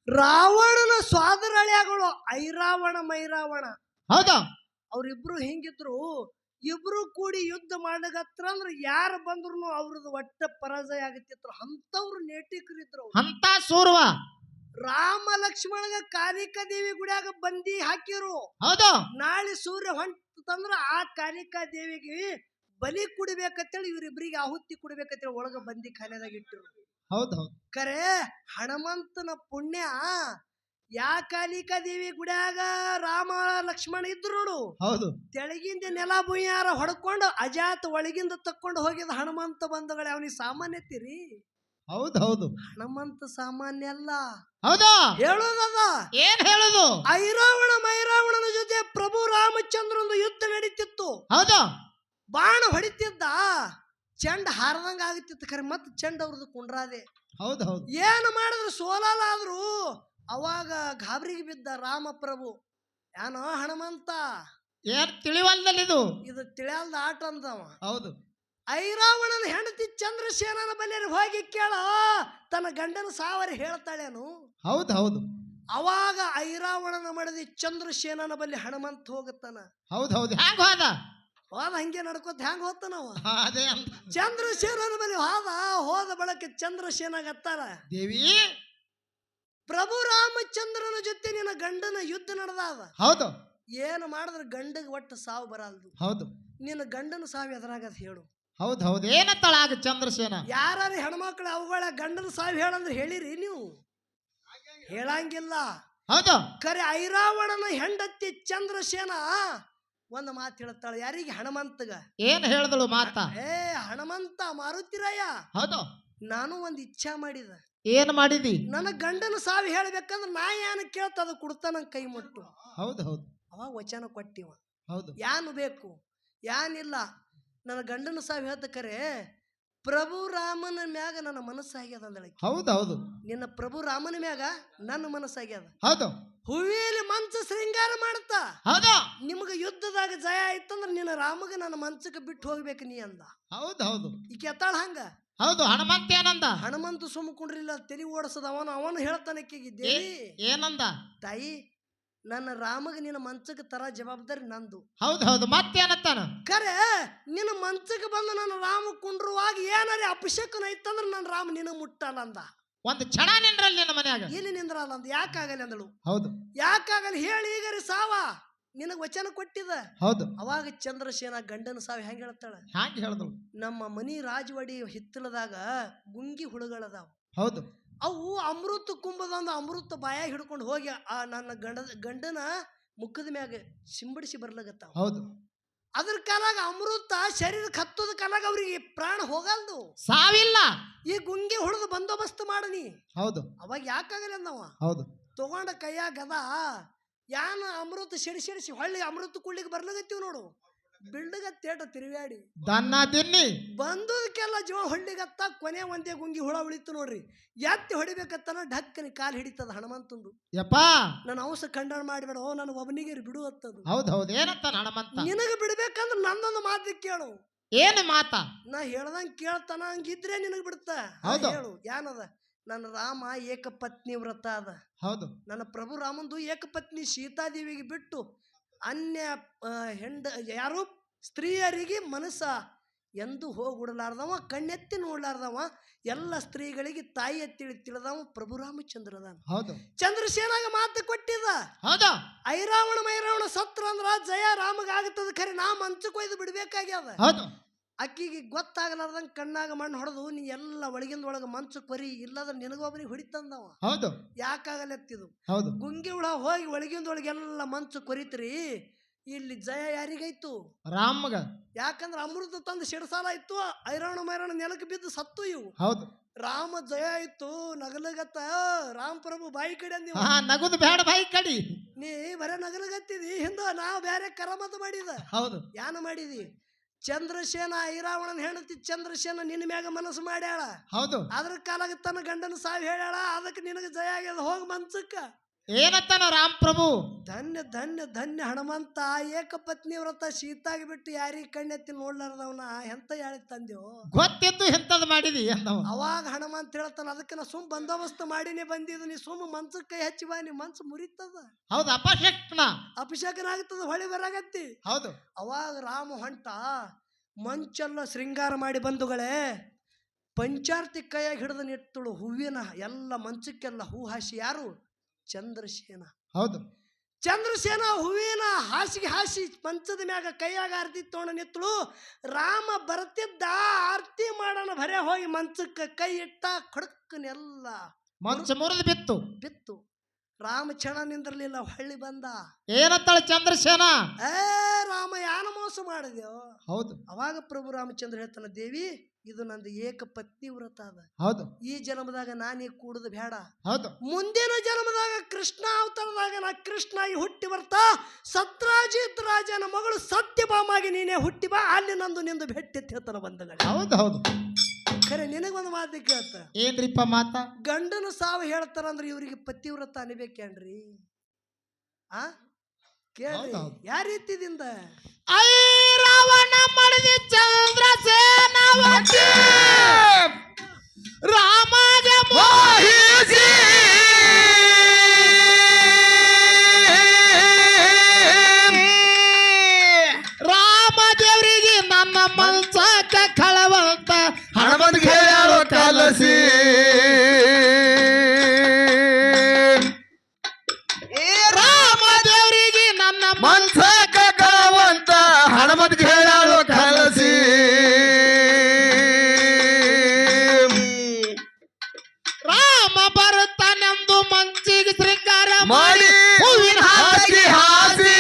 ರಾವಣನ ಸ್ವಾದರಳ್ಯಾಗಳು ಐರಾವಣ ಮೈರಾವಣ ಹೌದಾ ಅವ್ರಿಬ್ರು ಹಿಂಗಿದ್ರು. ಇಬ್ರು ಕೂಡಿ ಯುದ್ಧ ಮಾಡಗತ್ರ ಅಂದ್ರ ಯಾರು ಬಂದ್ರು ಅವ್ರದ್ದು ಒಟ್ಟ ಪರಾಜಯ ಆಗತ್ತಿದ್ರು. ಅಂತವ್ರು ನೇಟಿಕರಿದ್ರು. ಅಂತ ಸೂರ್ವ ರಾಮ ಲಕ್ಷ್ಮಣಗ ಕಾಲಿಕಾ ದೇವಿ ಗುಡಿಯಾಗ ಬಂದಿ ಹಾಕಿರು. ಹೌದು ನಾಳೆ ಸೂರ್ಯ ಹೊಂಟಂದ್ರ ಆ ಕಾಲಿಕಾ ದೇವಿಗೆ ಬಲಿ ಕುಡಿಬೇಕಂತೇಳಿ ಇವ್ರಿಬ್ರಿಗೆ ಆಹುತಿ ಕುಡಿಬೇಕಂತೇಳಿ ಒಳಗ ಬಂದಿ ಖಾನೆದಾಗ ಇಟ್ಟಿರು. ಹೌದು ಹೌದು ಕರೆ ಹನುಮಂತನ ಪುಣ್ಯ ಯಾ ಕಾಲಿಕಾ ದೇವಿ ಗುಡಿಯಾಗ ರಾಮ ಲಕ್ಷ್ಮಣ ಇದ್ರು ನೋಡು. ಹೌದು ತೆಳಗಿಂದ ನೆಲ ಭೂಯಾರ ಹೊಡ್ಕೊಂಡು ಅಜಾತ್ ಒಳಗಿಂದ ತಕ್ಕೊಂಡು ಹೋಗಿದ ಹನುಮಂತ ಬಂಧುಗಳೇ. ಅವನಿಗೆ ಸಾಮಾನ್ಯತಿರಿ. ಹೌದು ಹೌದು ಹನುಮಂತ ಸಾಮಾನ್ಯ ಅಲ್ಲ. ಹೌದು ಹೇಳೋದದ ಏನ್ ಹೇಳುದು ಐರಾವಣ ಮೈರಾವಣನ ಜೊತೆ ಪ್ರಭು ರಾಮಚಂದ್ರನ ಯುದ್ಧ ನಡೀತಿತ್ತು. ಹೌದು ಬಾಣ ಹೊಡಿತಿದ್ದ, ಚೆಂಡ ಹಾರದಂಗ ಆಗತ್ತಿತ್ತು. ಖರೆ ಮತ್ ಚೆಂಡ ಅವ್ರದ್ದು ಕುಂಡ್ರಾದೆ. ಹೌದು ಹೌದು ಏನು ಮಾಡಿದ್ರು ಸೋಲಾಲಾದ್ರು. ಅವಾಗ ಗಾಬರಿಗೆ ಬಿದ್ದ ರಾಮಪ್ರಭು. ಏನೋ ಹನುಮಂತ, ಏನ್ ತಿಳಿವಲ್ದಲ್ಲಿ ಇದು ಇದು ತಿಳಿಯಲ್ದ ಆಟ ಅಂದವ. ಹೌದು ಐರಾವಣನ ಹೆಂಡತಿ ಚಂದ್ರಸೇನನ ಬಲ್ಲಿ ಹೋಗಿ ಕೇಳ, ತನ್ನ ಗಂಡನ ಸಾವರಿ ಹೇಳ್ತಾಳೇನು. ಹೌದು ಹೌದು ಅವಾಗ ಐರಾವಣನ ಮಡದಿ ಚಂದ್ರಸೇನನ ಬಲ್ಲಿ ಹನುಮಂತ ಹೋಗುತ್ತಾನ. ಹೌದು ಹೌದು ಹ್ಯಾಂಗ ಹೋದ ಹಂಗೆ ನಡ್ಕೋತ ಹೆಂಗ ಹೋಗ್ತಾನವ. ಅದೇ ಅಂತ ಚಂದ್ರಸೇನನ ಬಲ್ಲಿ ಹೋದ ಬಳಕೆ ಚಂದ್ರಸೇನಾಗತ್ತಾರ, ದೇವಿ ಪ್ರಭು ರಾಮಚಂದ್ರನ ಜೊತೆ ನಿನ್ನ ಗಂಡನ ಯುದ್ಧ ನಡೆದಾದ. ಹೌದು ಏನು ಮಾಡಿದ್ರೆ ಗಂಡಗೆ ಒಟ್ಟು ಸಾವು ಬರಲ್ದು. ಹೌದು ನಿನ್ನ ಗಂಡನ ಸಾವು ಎದುರಾಗದ್ ಹೇಳು. ಹೌದು ಹೌದು ಏನಂತಾಳ ಚಂದ್ರಸೇನ. ಯಾರು ಹೆಣ್ಮಕ್ಳು ಅವುಗಳ ಗಂಡನ ಸಾವು ಹೇಳಂದ್ರೆ ಹೇಳಿರಿ ನೀವು? ಹೇಳಂಗಿಲ್ಲ. ಹೌದು ಕರೆ ಐರಾವಣನ ಹೆಂಡತಿ ಚಂದ್ರಸೇನ ಒಂದು ಮಾತು ಹೇಳ್ತಾಳೆ. ಯಾರಿಗೆ? ಹನುಮಂತಗ. ಏನ್ ಹೇಳಿದಳು ಮಾತ? ಹನುಮಂತ ಮಾರುತಿರಾಯ, ಹೌದು ನಾನು ಒಂದು ಇಚ್ಛಾ ಮಾಡಿದ. ಏನ್ ಮಾಡಿದಿ? ನನ್ನ ಗಂಡನ ಸಾವು ಹೇಳ್ಬೇಕಂದ್ರೆ ನಾ ಏನು ಕೇಳ್ತದ ಕೊಡ್ತಾನ ಕೈ ಮುಟ್ಟು. ಹೌದು ಹೌದು ಅವಾಗ ವಚನ ಕೊಟ್ಟಿವ. ಹೌದು ಯಾನು ಬೇಕು ಯಾನಿಲ್ಲ, ನನ್ನ ಗಂಡನ ಸಾವು ಹೇಳ್ತ. ಕರೆ ಪ್ರಭು ರಾಮನ ಮ್ಯಾಗ ನನ್ನ ಮನಸ್ಸಾಗ್ಯದ ಅಂದಳ. ಹೌದು ಹೌದು ನಿನ್ನ ಪ್ರಭು ರಾಮನ ಮ್ಯಾಗ ನನ್ನ ಮನಸ್ಸಾಗ್ಯದ. ಹೌದು ಹೂವಿಲಿ ಮಂಚ ಶೃಂಗಾರ ಮಾಡ್ತಾ. ಹೌದು ನಿಮಗ ಯುದ್ಧದಾಗ ಜಯ ಆಯ್ತಂದ್ರ ನಿನ್ನ ರಾಮಗ ನನ್ನ ಮಂಚಕ್ಕೆ ಬಿಟ್ಟು ಹೋಗ್ಬೇಕು ನೀ ಅಂದ. ಹೌದು ಹೌದು ಈಕೆ ಎತ್ತಾಳ ಹಂಗ. ಹೌದು ಹನುಮಂತ ಏನಂದ? ಹನುಮಂತ ಸುಮ್ಮಕೊಂಡ್ರಿಲ್ಲ, ತಲೆ ಓಡಿಸದ. ಅವನು ಹೇಳ್ತಾನೆ ದೇವಿ, ಏನಂದ? ತಾಯಿ, ನನ್ನ ರಾಮಗ ನಿನ್ನ ಮಂಚಕ್ಕೆ ತರ ಜವಾಬ್ದಾರಿ ನಂದು. ಹೌದು ಹೌದು ಮತ್ತೇನತ್ತಾನ? ಕರೆ ನಿನ್ನ ಮಂಚಕ್ಕೆ ಬಂದು ನನ್ನ ರಾಮ ಕುಂಡ್ರುವಾಗ ಏನಾರೇ ಅಭಿಷೇಕನ ಐತಂದ್ರ ನನ್ನ ರಾಮ ನಿನ್ನ ಮುಟ್ಟಲ್ಲ ಅಂದ. ಒಂದು ಕ್ಷಣ ನಿಂದ್ರಲ್ಲಿ ನಿನ್ನ ಮನ್ಯಾಗ. ಇಲ್ಲಿ ನಿಂದ್ರಲ್ಲ ಅಂದ. ಯಾಕಾಗಲ್ಲ ಅಂದಳು. ಹೌದು ಯಾಕಾಗಲ್ಲ ಹೇಳಿ, ಈಗರಿ ಸಾವ ನಿನಗ ವಚನ ಕೊಟ್ಟಿದ. ಹೌದು ಅವಾಗ ಚಂದ್ರಸೇನ ಗಂಡನ ಸಾವು ಹೆಂಗ ಹೇಳ್ತಾಳ? ಹ್ಯಾಂಗ ಹೇಳಿದಳು? ನಮ್ಮ ಮನಿ ರಾಜವಾಡಿ ಹಿತ್ತಲದಾಗ ಗುಂಗಿ ಹುಳುಗಳದಾವ. ಹೌದು ಅವು ಅಮೃತ ಕುಂಭದಂದ ಅಮೃತ ಬಾಯಾಗ ಹಿಡ್ಕೊಂಡು ಹೋಗಿ ಆ ನನ್ನ ಗಂಡನ ಮುಖದ ಮ್ಯಾಗ ಸಿಂಬಡಿಸಿ ಬರ್ಲಾಗತ್ತಾವ. ಹೌದು ಅದ್ರ ಕಾಲಾಗ ಅಮೃತ ಶರೀರ ಕತ್ತದ ಕಾಲಾಗ ಅವ್ರಿಗೆ ಪ್ರಾಣ ಹೋಗಲ್ದು, ಸಾವಿಲ್ಲ. ಈ ಗುಂಗಿ ಹುಳದ ಬಂದೋಬಸ್ತ್ ಮಾಡನಿ. ಹೌದು ಅವಾಗ ಯಾಕಾಗಲ್ಲ ಅಂದವ. ಹೌದು ತಗೊಂಡ ಕೈಯಾಗ ಗದ ಯಾನ ಅಮೃತ ಸಿಡಿಸಿಡಿಸಿ ಹೊಳ್ಳಿ ಅಮೃತ ಕುಳ್ಳಿಗೆ ಬರ್ಲಾಗತ್ತೀವಿ ನೋಡು. ಬಿಲ್ಡಗ ತೇಟ ತಿರುಗಾಡಿ ದನ್ನ ತಿನ್ನಿ ಬಂದದಕ್ಕೆಲ್ಲ ಜೀವ ಹೊಳ್ಳಿಗತ್ತ. ಕೊನೆ ಒಂದೇ ಗುಂಗಿ ಹುಳ ಉಳಿತು ನೋಡ್ರಿ. ಎತ್ತಿ ಹೊಡಿಬೇಕತ್ತನ ಢಕ್ಕನಿ ಕಾಲು ಹಿಡಿತದ ಹನುಮಂತಂದು. ಯಪ್ಪ ನನ್ನ ಅಂಶ ಖಂಡನ ಮಾಡಿಬೇಡ, ನನ್ನ ಒಬ್ಬನಿಗೆ ಬಿಡು ಹತ್ತದು. ಹೌದು ಹೌದು ಏನಂತ ಹನುಮಂತ? ನಿನಗ ಬಿಡ್ಬೇಕಂದ್ರ ನಂದೊಂದು ಮಾತು ಕೇಳು. ಏನು ಮಾತ? ನಾ ಹೇಳ್ದಂಗ ಕೇಳ್ತಾನ, ಹಂಗಿದ್ರೆ ನಿನಗ ಬಿಡ್ತ. ಹೌದು. ಹೇಳು ಏನದ? ನನ್ನ ರಾಮ ಏಕಪತ್ನಿ ವ್ರತ ಅದ. ಹೌದು ನನ್ನ ಪ್ರಭು ರಾಮಂದು ಏಕಪತ್ನಿ ಸೀತಾದೇವಿಗೆ ಬಿಟ್ಟು ಅನ್ಯ ಯಾರು ಸ್ತ್ರೀಯರಿಗೆ ಮನಸ್ಸ ಎಂದು ಹೋಗುಡಲಾರ್ದವ ಕಣ್ಣೆತ್ತಿ ನೋಡ್ಲಾರ್ದವ ಎಲ್ಲ ಸ್ತ್ರೀಗಳಿಗೆ ತಾಯಿ ಎತ್ತಿ ತಿಳಿದವ ಪ್ರಭು ರಾಮಚಂದ್ರದಾನ. ಹೌದು ಚಂದ್ರಸೇನಾಗ ಮಾತು ಕೊಟ್ಟಿದ, ಹೌದು ಐರಾವಣ ಮೈರಾವಣ ಸತ್ರ ಅಂದ್ರ ಜಯ ರಾಮಗ ಆಗ್ತದ, ಖರೆ ನಾ ಮಂಚಕ್ಕೆ ಒಯ್ದು ಬಿಡ್ಬೇಕಾಗ್ಯದ. ಹೌದು ಅಕ್ಕಿಗೆ ಗೊತ್ತಾಗಲಾರ್ದಂಗ ಕಣ್ಣಾಗ ಮಣ್ಣು ಹೊಡೆದು ನೀ ಎಲ್ಲ ಒಳಗಿಂದ ಒಳಗ ಮಂಚು ಕೊರಿ, ಇಲ್ಲದ ನಿನಗೊಬ್ಬನಿಗೆ ಹೊಡಿತಂದವ. ಹೌದು ಯಾಕಾಗಲೆತ್ತಿದು ಹೌದು ಗುಂಗಿ ಹುಳ ಹೋಗಿ ಒಳಗಿಂದ ಒಳಗೆಲ್ಲ ಮಂಚು ಕೊರಿತ್ರಿ. ಇಲ್ಲಿ ಜಯ ಯಾರಿಗಾಯ್ತು? ರಾಮಗ. ಯಾಕಂದ್ರೆ ಅಮೃತ ತಂದು ಸಿಡಸಾಲ ಇತ್ತು, ಐರಾವಣ ಮೈರಾವಣ ನೆಲಕ್ಕೆ ಬಿದ್ದು ಸತ್ತು ಇವು. ಹೌದು ರಾಮ ಜಯ ಆಯ್ತು ನಗಲಗತ್ತ. ರಾಮ್ ಪ್ರಭು ಬಾಯಿ ಕಡೆ ಅಂದಿವ, ಹಾ ನಗುದು ಬೇಡ ಬಾಯಿ ಕಡಿ. ನೀ ಬರೇ ನಗಲಗತ್ತಿದಿ, ಹಿಂದ ನಾವು ಬೇರೆ ಕರಮತ ಮಾಡಿದ. ಹೌದು ಯಾನ ಮಾಡಿದಿ? ಚಂದ್ರಸೇನ ಐರಾವಣನ ಹೆಂಡತಿ ಚಂದ್ರಸೇನ ನಿನ್ನ ಮ್ಯಾಗ ಮನಸ್ಸು ಮಾಡ್ಯಾಳ. ಹೌದು ಅದ್ರ ಕಾಲಾಗ ತನ್ನ ಗಂಡನ ಸಾವು ಹೇಳ್ಯಾಳ, ಅದಕ್ಕೆ ನಿನಗೆ ಜಯ ಆಗ್ಯದ, ಹೋಗಿ ಮಂಚಕ್ಕ. ಏನತ್ತಾನ ರಾಮ್ ಪ್ರಭು? ಧನ್ಯ ಧನ್ಯ ಧನ್ಯ ಹನುಮಂತ, ಏಕಪತ್ನಿ ವ್ರತ ಸೀತಾಗಿ ಬಿಟ್ಟು ಯಾರಿಗೆ ಕಣ್ಣೆತ್ತಿ ನೋಡ್ಲಾರ್ದವನ ಎಂತ ಹೇಳಿ ತಂದೆವು. ಗೊತ್ತಿದ್ದು ಎಂತದ್ ಮಾಡಿದಿ ಅಂದವ. ಅವಾಗ ಹನುಮಂತ ಹೇಳ್ತಾನ, ಅದಕ್ಕೆ ನಾ ಸುಮ್ ಬಂದೋಬಸ್ತ್ ಮಾಡಿನೇ ಬಂದಿದ್ದು, ನೀ ಸುಮ್ಮ ಮಂಚಕ್ಕೆ ಕೈ ಹಚ್ಚಿ ಬಾ, ನೀ ಮನ್ಸು ಮುರಿತದ, ಹೌದು ಅಪಶಕ್ನ. ಅಭಿಷೇಕನ ಆಗ್ತದ, ಹೊಳಿ ಬರಾಗತ್ತಿ. ಹೌದು ಅವಾಗ ರಾಮ ಹೊಂಟ ಮಂಚೆಲ್ಲ ಶೃಂಗಾರ ಮಾಡಿ ಬಂಧುಗಳೇ, ಪಂಚಾರ್ತಿ ಕೈಯಾಗಿ ಹಿಡಿದು ನಿಟ್ಟಳು ಹೂವಿನ ಎಲ್ಲ ಮಂಚಕ್ಕೆಲ್ಲ ಹೂ ಹಾಸಿ. ಯಾರು? ಚಂದ್ರಸೇನ. ಹೌದು ಚಂದ್ರಸೇನ ಹೂವಿನ ಹಾಸಿಗೆ ಹಾಸಿ ಮಂಚದ ಮ್ಯಾಗ ಕೈಯಾಗ ಆರತಿ ತೊಗೊಂಡು ನಿತ್ತಳು. ರಾಮ ಬರ್ತಿದ್ದ, ಆರತಿ ಮಾಡೋಣ ಭರೆ ಹೋಗಿ ಮಂಚಕ್ಕೆ ಕೈ ಇಟ್ಟ, ಖಡಕ್ಕನೆಲ್ಲ ಮಂಚ ಮುರಿದು ಬಿತ್ತು. ಬಿತ್ತು. ರಾಮ ಕ್ಷಣ ನಿಂದಿರ್ಲಿಲ್ಲ, ಹೊಳ್ಳಿ ಬಂದ. ಏನತ್ತಾಳ ಚಂದ್ರಸೇನ? ರಾಮ ಯಾನ ಮೋಸ ಮಾಡಿದೆವು. ಹೌದು ಅವಾಗ ಪ್ರಭು ರಾಮಚಂದ್ರ ಹೇಳ್ತಾನ, ದೇವಿ ಇದು ನಂದು ಏಕಪತ್ನಿ ವ್ರತ ಅದ, ಹೌದು ಈ ಜನ್ಮದಾಗ ನಾನೇ ಕೂಡುದು ಬೇಡ, ಹೌದು ಮುಂದಿನ ಜನ್ಮದಾಗ ಕೃಷ್ಣ ಅವತಾರದಾಗ ನಾ ಕೃಷ್ಣಾಗಿ ಹುಟ್ಟಿ ಬರ್ತಾ, ಸತ್ರಾಜಿತ್ ರಾಜನ ಮಗಳು ಸತ್ಯಭಾಮಾಗಿ ನೀನೇ ಹುಟ್ಟಿ ಬಾ, ಅಲ್ಲಿ ನಂದು ನಿಂದು ಭೇಟಿ ಹೇಳ್ತಾನ ಬಂದಗಳ. ಹೌದು ಹೌದು ಖರೆ ನಿನಗೊಂದು ಮಾತು ಕೇಳ್ತ, ಏನ್ರಿಪ್ಪ ಮಾತ? ಗಂಡನ ಸಾವು ಹೇಳ್ತಾರಂದ್ರೆ ಇವ್ರಿಗೆ ಪತಿವ್ರತ ಅನಿಬೇಕೇನ್ರಿ? ಆ ಕೇಳ್ರಿ ಯಾವ ರೀತಿದಿಂದ? ಐರಾವಣ ಮಾಡಿದ ಚಂದ್ರಸೇನ ರಾಮಗ ಮೋಹಿಸಿ ರಾಮದೇವರಿಗೆ ನನ್ನ ಮನ್ಸಕ ಕಳವಂತ ಹನುಮಂತ ಹೇಳೋ ಕಲಸಿ. ರಾಮದೇವರಿಗೆ ನನ್ನ ಮನ್ಸಕ ಕಳವಂತ ಹನುಮಂತ ಹೇಳೋ ಕಲಸಿ. ರಾಮ ಬರುತ್ತಾನೆಂದು ಮಂಚಿಗೆ ಶೃಂಗಾರ ಮಾಡಿ ಹೂವಿನ ಹಾಸಿ ಹಾಸಿ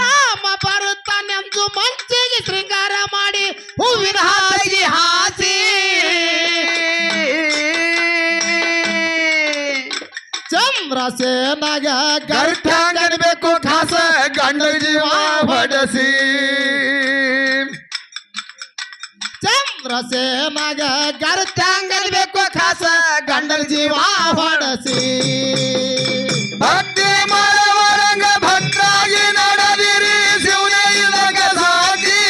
ರಾಮ ಬರುತ್ತಾನೆಂದು ಮಂಚಿಗೆ ಶೃಂಗಾರ ಮಾಡಿ ಹೂವಿನ ಹಾಸಿಗೆ ಹಾಸಿ ಚಂದ್ರಸೇನಗ ಗರ್ಭಂಗನ್ಬೇಕು ಖಾಸ ಗಂಡ ಜೀವ ಹೊಡಸಿ. ಚಂದ್ರಸೇನಗ ಗರ್ತ್ಯಾಂಗಲ್ಬೇಕು ಖಾಸ ಗಂಡನ ಜೀವ ಹೊಡಸಿ. ಭಕ್ತಿ ಮಾಡವರಂಗ ಭಕ್ತಾಗಿ ನಡೆದಿರಿ ಶಿವನ ಇದಾಗ ಸಾಗಿ.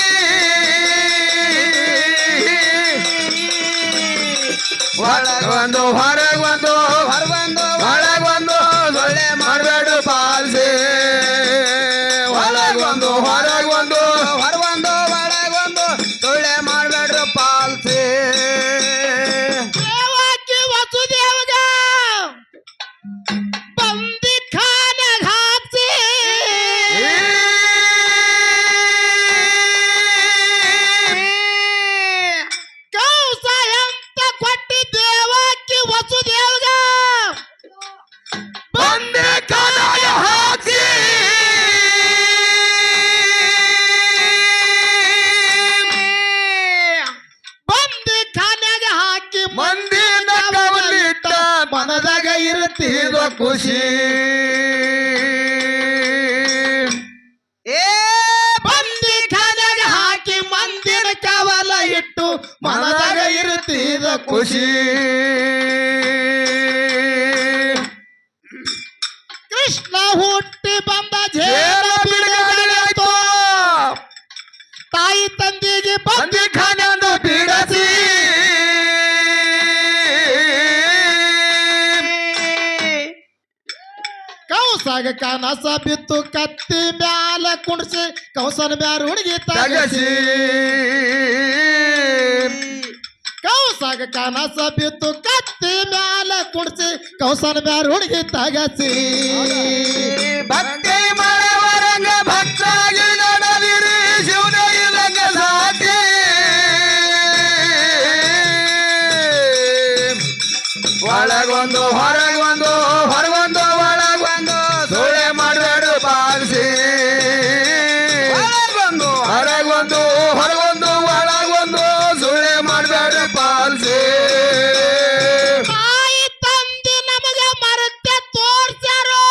ಒಳಗೊಂದು ಹೊರಗೊಂದು ಹೊರಗೊಂದು ಒಳಗೊಂದು ಸೊಳ್ಳೆ ಮಾಡಬೇಡು ಪಾಲ್ಸಿ. ಒಳಗೊಂದು ಹೊರಗೊಂದು ಹೊರಗೊಂದು ಒಳಗೊಂದು ಸೊಳ್ಳೆ ಮಾಡಬೇಡ್ರು ಪಾಲ್ಸಿ. ದೇವಕಿ ವಸುದೇವಗ ಬಂದಿ ಖಾನೆಗ ಹಾಕ್ಸಿ ಕೌಸ ಎಂತ ಕೊಟ್ಟಿ ದೇವಕಿ ವಸುದೇವಗ ಬಂದೆ ಕಾಲಾಗ ಹಾಕಿ. ಬಂದಿ ಖಾನೆಗ ಹಾಕಿ ಮಂದಿನ ಕವಲಿಟ್ಟ ಮನದಾಗ ಇರುತ್ತಿದ ಖುಷಿ. ಬಂದಿ ಖಾನೆಗ ಹಾಕಿ ಮಂದಿರ ಕವಲ ಇಟ್ಟು ಮನದಾಗ ಇರುತ್ತಿದ ಖುಷಿ. ಕೃಷ್ಣ ಹುಟ್ಟಿ ಬಂದ ಜೇಲ ಜೇಲ ಬಿಡುಗಡೆಯಾಯ್ತು. ತಾಯಿ ತಂದೆಗೆ ಬಂದಿ ಖಾನೆಂದು ಬಿಡಸಿ. ಕೌಸ ಕೌಸಾಗ ಕನಸ ಬಿತ್ತು ಕತ್ತಿ ಮ್ಯಾಲ ಕುಣಿಸಿ ಕೌಸನ ಮ್ಯಾಲ ಹುಡುಗಿ ತಗಸಿ ಕೌಸಾಗ ಕನಸ ಬಿತ್ತು ಕತ್ತಿ ಮ್ಯಾಲ ಕುಣಿಸಿ ಕೌಸನ ಮ್ಯಾಲ ಹುಡುಗಿ ತಗಸಿ ಭಕ್ತಿ ಮಾಡವರಂಗ ಭಕ್ತಾಗಿ ನಡೆದಿರಿ ಶಿವನ ಇಲ್ಲಂಗ ಸಾಟಿ ಒಳಗೊಂದು ಹೊರಗೊಂದು ಹೊರಗೊಂದು ಒಳಗೊಂದು ಸುಳೆ ಮಾಡಬೇಡು ಪಾಲಿಸಿ ಹೊರಗೊಂದು ಹೊರಗೊಂದು ಒಳಗೊಂದು ಸುಳೆ ಮಾಡಬೇಡು ಪಾಲಿಸಿ ತಾಯಿ ತಂದೆ ನಮಗ ಮರತೆ ತೋರ್ಸ್ಯಾರೋ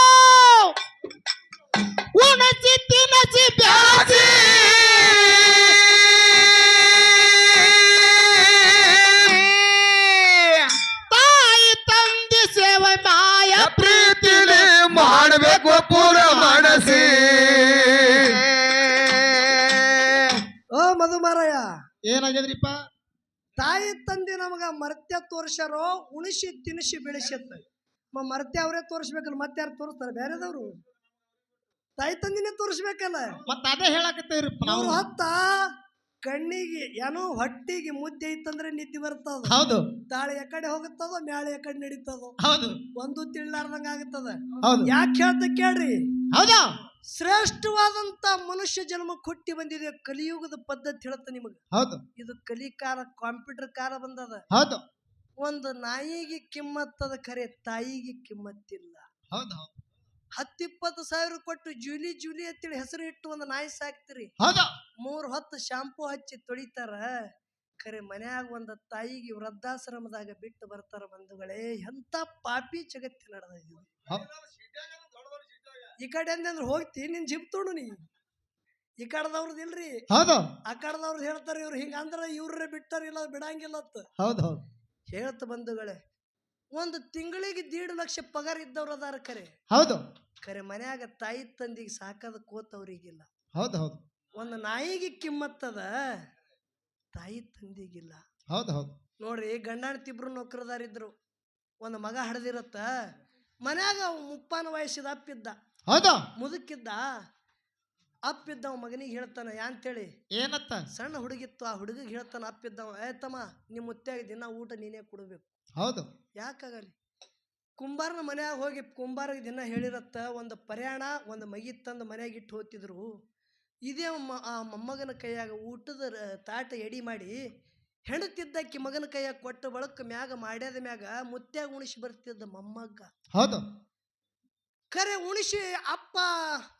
ಉಣಸಿ ತಿನಸಿ ಬ್ಯಾಸಿ ತಾಯಿ ತಂದೆ ಸೇವೆ ಮಾಯ ಪ್ರೀತಿಲಿ ಮಾಡಬೇಕು ಪೂರ ಮನಸಿ ಓ ಮಧುಮಾರಯ್ಯ, ಏನಾಗ್ಯದ್ರಿಪ್ಪ? ತಾಯಿ ತಂದೆ ನಮಗ ಮರ್ತ್ಯ ತೋರ್ಸ್ಯಾರೋ ಉಣಿಸಿ ತಿನಿಸಿ ಬೆಳೆಸತ್ತ. ಮರ್ತ್ಯ ಅವರೇ ತೋರಿಸ್ಬೇಕಲ್ಲ, ಮತ್ತೆ ಯಾರು ತೋರಿಸ್ತಾರೆ? ಬೇರೆದವ್ರು ತಾಯಿ ತಂದಿನೇ ತೋರಿಸ್ಬೇಕಲ್ಲ. ಮತ್ತ ಅದೇ ಹೇಳಕತ್ತೇವ್ರಿಪ್ಪ ನಾವು. ಅವ್ರು ಹೊತ್ತ ಕಣ್ಣಿಗೆ ಏನೋ ಹೊಟ್ಟಿಗೆ ಮುದ್ದೆ ಐತಂದ್ರೆ ನಿದ್ದೆ ಬರ್ತದ. ಹೌದು ತಾಳೆ ಎಕಡೆ ಹೋಗುತ್ತದೋ ಮ್ಯಾಳೆ ಎಕಡೆ ನಡೀತದೋ ಹೌದು ಒಂದು ತಿಳಿಲಾರ್ದಂಗ ಆಗುತ್ತದ. ಹೌದು ಯಾಕೆ ಹೇಳ್ತ ಕೇಳ್ರಿ, ಹೌದಾ? ಶ್ರೇಷ್ಠವಾದಂತ ಮನುಷ್ಯ ಜನ್ಮ ಕೊಟ್ಟಿ ಬಂದಿದೆ. ಕಲಿಯುಗದ ಪದ್ಧತಿ ಹೇಳುತ್ತ ನಿಮಗೆ. ಹೌದು ಇದು ಕಲಿಕಾಲ, ಕಾಂಪ್ಯೂಟರ್ ಕಾಲ ಬಂದದ. ಹೌದು ಒಂದು ನಾಯಿಗೆ ಕಿಮ್ಮತ್ತದ, ಖರೆ ತಾಯಿಗೆ ಕಿಮ್ಮತ್ತಿಲ್ಲ. ಹೌದು 10-20 ಸಾವಿರ ಕೊಟ್ಟು ಜೂಲಿ ಜೂಲಿ ಅಂತೇಳಿ ಹೆಸರು ಇಟ್ಟು ಒಂದು ನಾಯಿ ಸಾಕ್ತಿರಿ. ಹೌದು 3 ಹೊತ್ತು ಶಾಂಪೂ ಹಚ್ಚಿ ತೊಳಿತಾರ. ಖರೆ ಮನ್ಯಾಗ ಒಂದು ತಾಯಿಗೆ ವೃದ್ಧಾಶ್ರಮದಾಗ ಬಿಟ್ಟು ಬರ್ತಾರ. ಬಂಧುಗಳೇ, ಎಂತ ಪಾಪಿ ಜಗತ್ತಿ ನಡೆದ ಇದು. ಈ ಕಡೆ ಅಂದ್ರೆ ಹೋಗ್ತಿ ನಿನ್ ಜಿಪ್ ತೊಡು ನೀ. ಈ ಕಡದವ್ರದ್ದು ಇಲ್ರಿ, ಹೌದು ಆ ಕಡದವ್ರದ್ದು ಹೇಳ್ತಾರ. ಇವ್ರು ಹಿಂಗ ಅಂದ್ರ ಇವ್ರೇ ಬಿಟ್ಟಾರಿಲ್ಲ, ಬಿಡಂಗಿಲ್ಲತ್ತ ಹೌದು ಹೌದು ಹೇಳ್ತ. ಬಂಧುಗಳೇ, ಒಂದು ತಿಂಗಳಿಗೆ 1.5 ಲಕ್ಷ ಪಗಾರ ಇದ್ದವ್ರು ಅದಾರ. ಹೌದು ಖರೆ ಮನ್ಯಾಗ ತಾಯಿ ತಂದಿಗೆ ಸಾಕದ ಕೋತವ್ರಿಗಿಲ್ಲ. ಹೌದು ಹೌದು ಒಂದು ನಾಯಿಗೆ ಕಿಮ್ಮತ್ತದ, ತಾಯಿ ತಂದಿಗಿಲ್ಲ. ಹೌದು ಹೌದು ನೋಡ್ರಿ, ಗಂಡಾಣ್ತಿಬ್ರು ನೌಕರದಾರಿದ್ರು. ಒಂದು ಮಗ ಹಡ್ದಿರತ್ತ. ಮನ್ಯಾಗ 30 ವಯಸ್ಸಿದ ಅಪ್ಪಿದ್ದ, ಹೌದು ಮುದುಕಿದ್ದ. ಅಪ್ಪಿದ್ದ ಅವ ಮಗನಿಗೆ ಹೇಳ್ತಾನ ಯಾಂತೇಳಿ. ಏನತ್ತ? ಸಣ್ಣ ಹುಡುಗಿತ್ತು. ಆ ಹುಡುಗಿಗೆ ಹೇಳ್ತಾನ ಅಪ್ಪಿದ್ದವ, ತಮ್ಮ ನಿಮ್ಮ ಮುತ್ಯಾಗ ದಿನ ಊಟ ನೀನೇ ಕೊಡ್ಬೇಕು. ಹೌದು ಯಾಕಾಗಲಿ? ಕುಂಬಾರನ ಮನ್ಯಾಗ ಹೋಗಿ ಕುಂಬಾರಿಗೆ ದಿನ ಹೇಳಿರತ್ತ. ಒಂದು ಪ್ರಯಾಣ ಒಂದು ಮಗಿ ತಂದು ಮನ್ಯಾಗ ಇಟ್ಟು ಹೋಗ್ತಿದ್ರು. ಇದೇ ಆ ಮೊಮ್ಮಗನ ಕೈಯಾಗ ಊಟದ ತಾಟ ಎಡಿ ಮಾಡಿ ಹೆಣತಿದ್ದಕ್ಕಿ ಮಗನ ಕೈಯಾಗ ಕೊಟ್ಟು ಬಳಕ ಮ್ಯಾಗ ಮಾಡ್ಯಾದ ಮ್ಯಾಗ ಮುತ್ಯಾಗ ಉಣಿಸಿ ಬರ್ತಿದ್ದ ಮೊಮ್ಮಗ್ಗ. ಹೌದು ಖರೆ ಉಣಿಸಿ ಅಪ್ಪ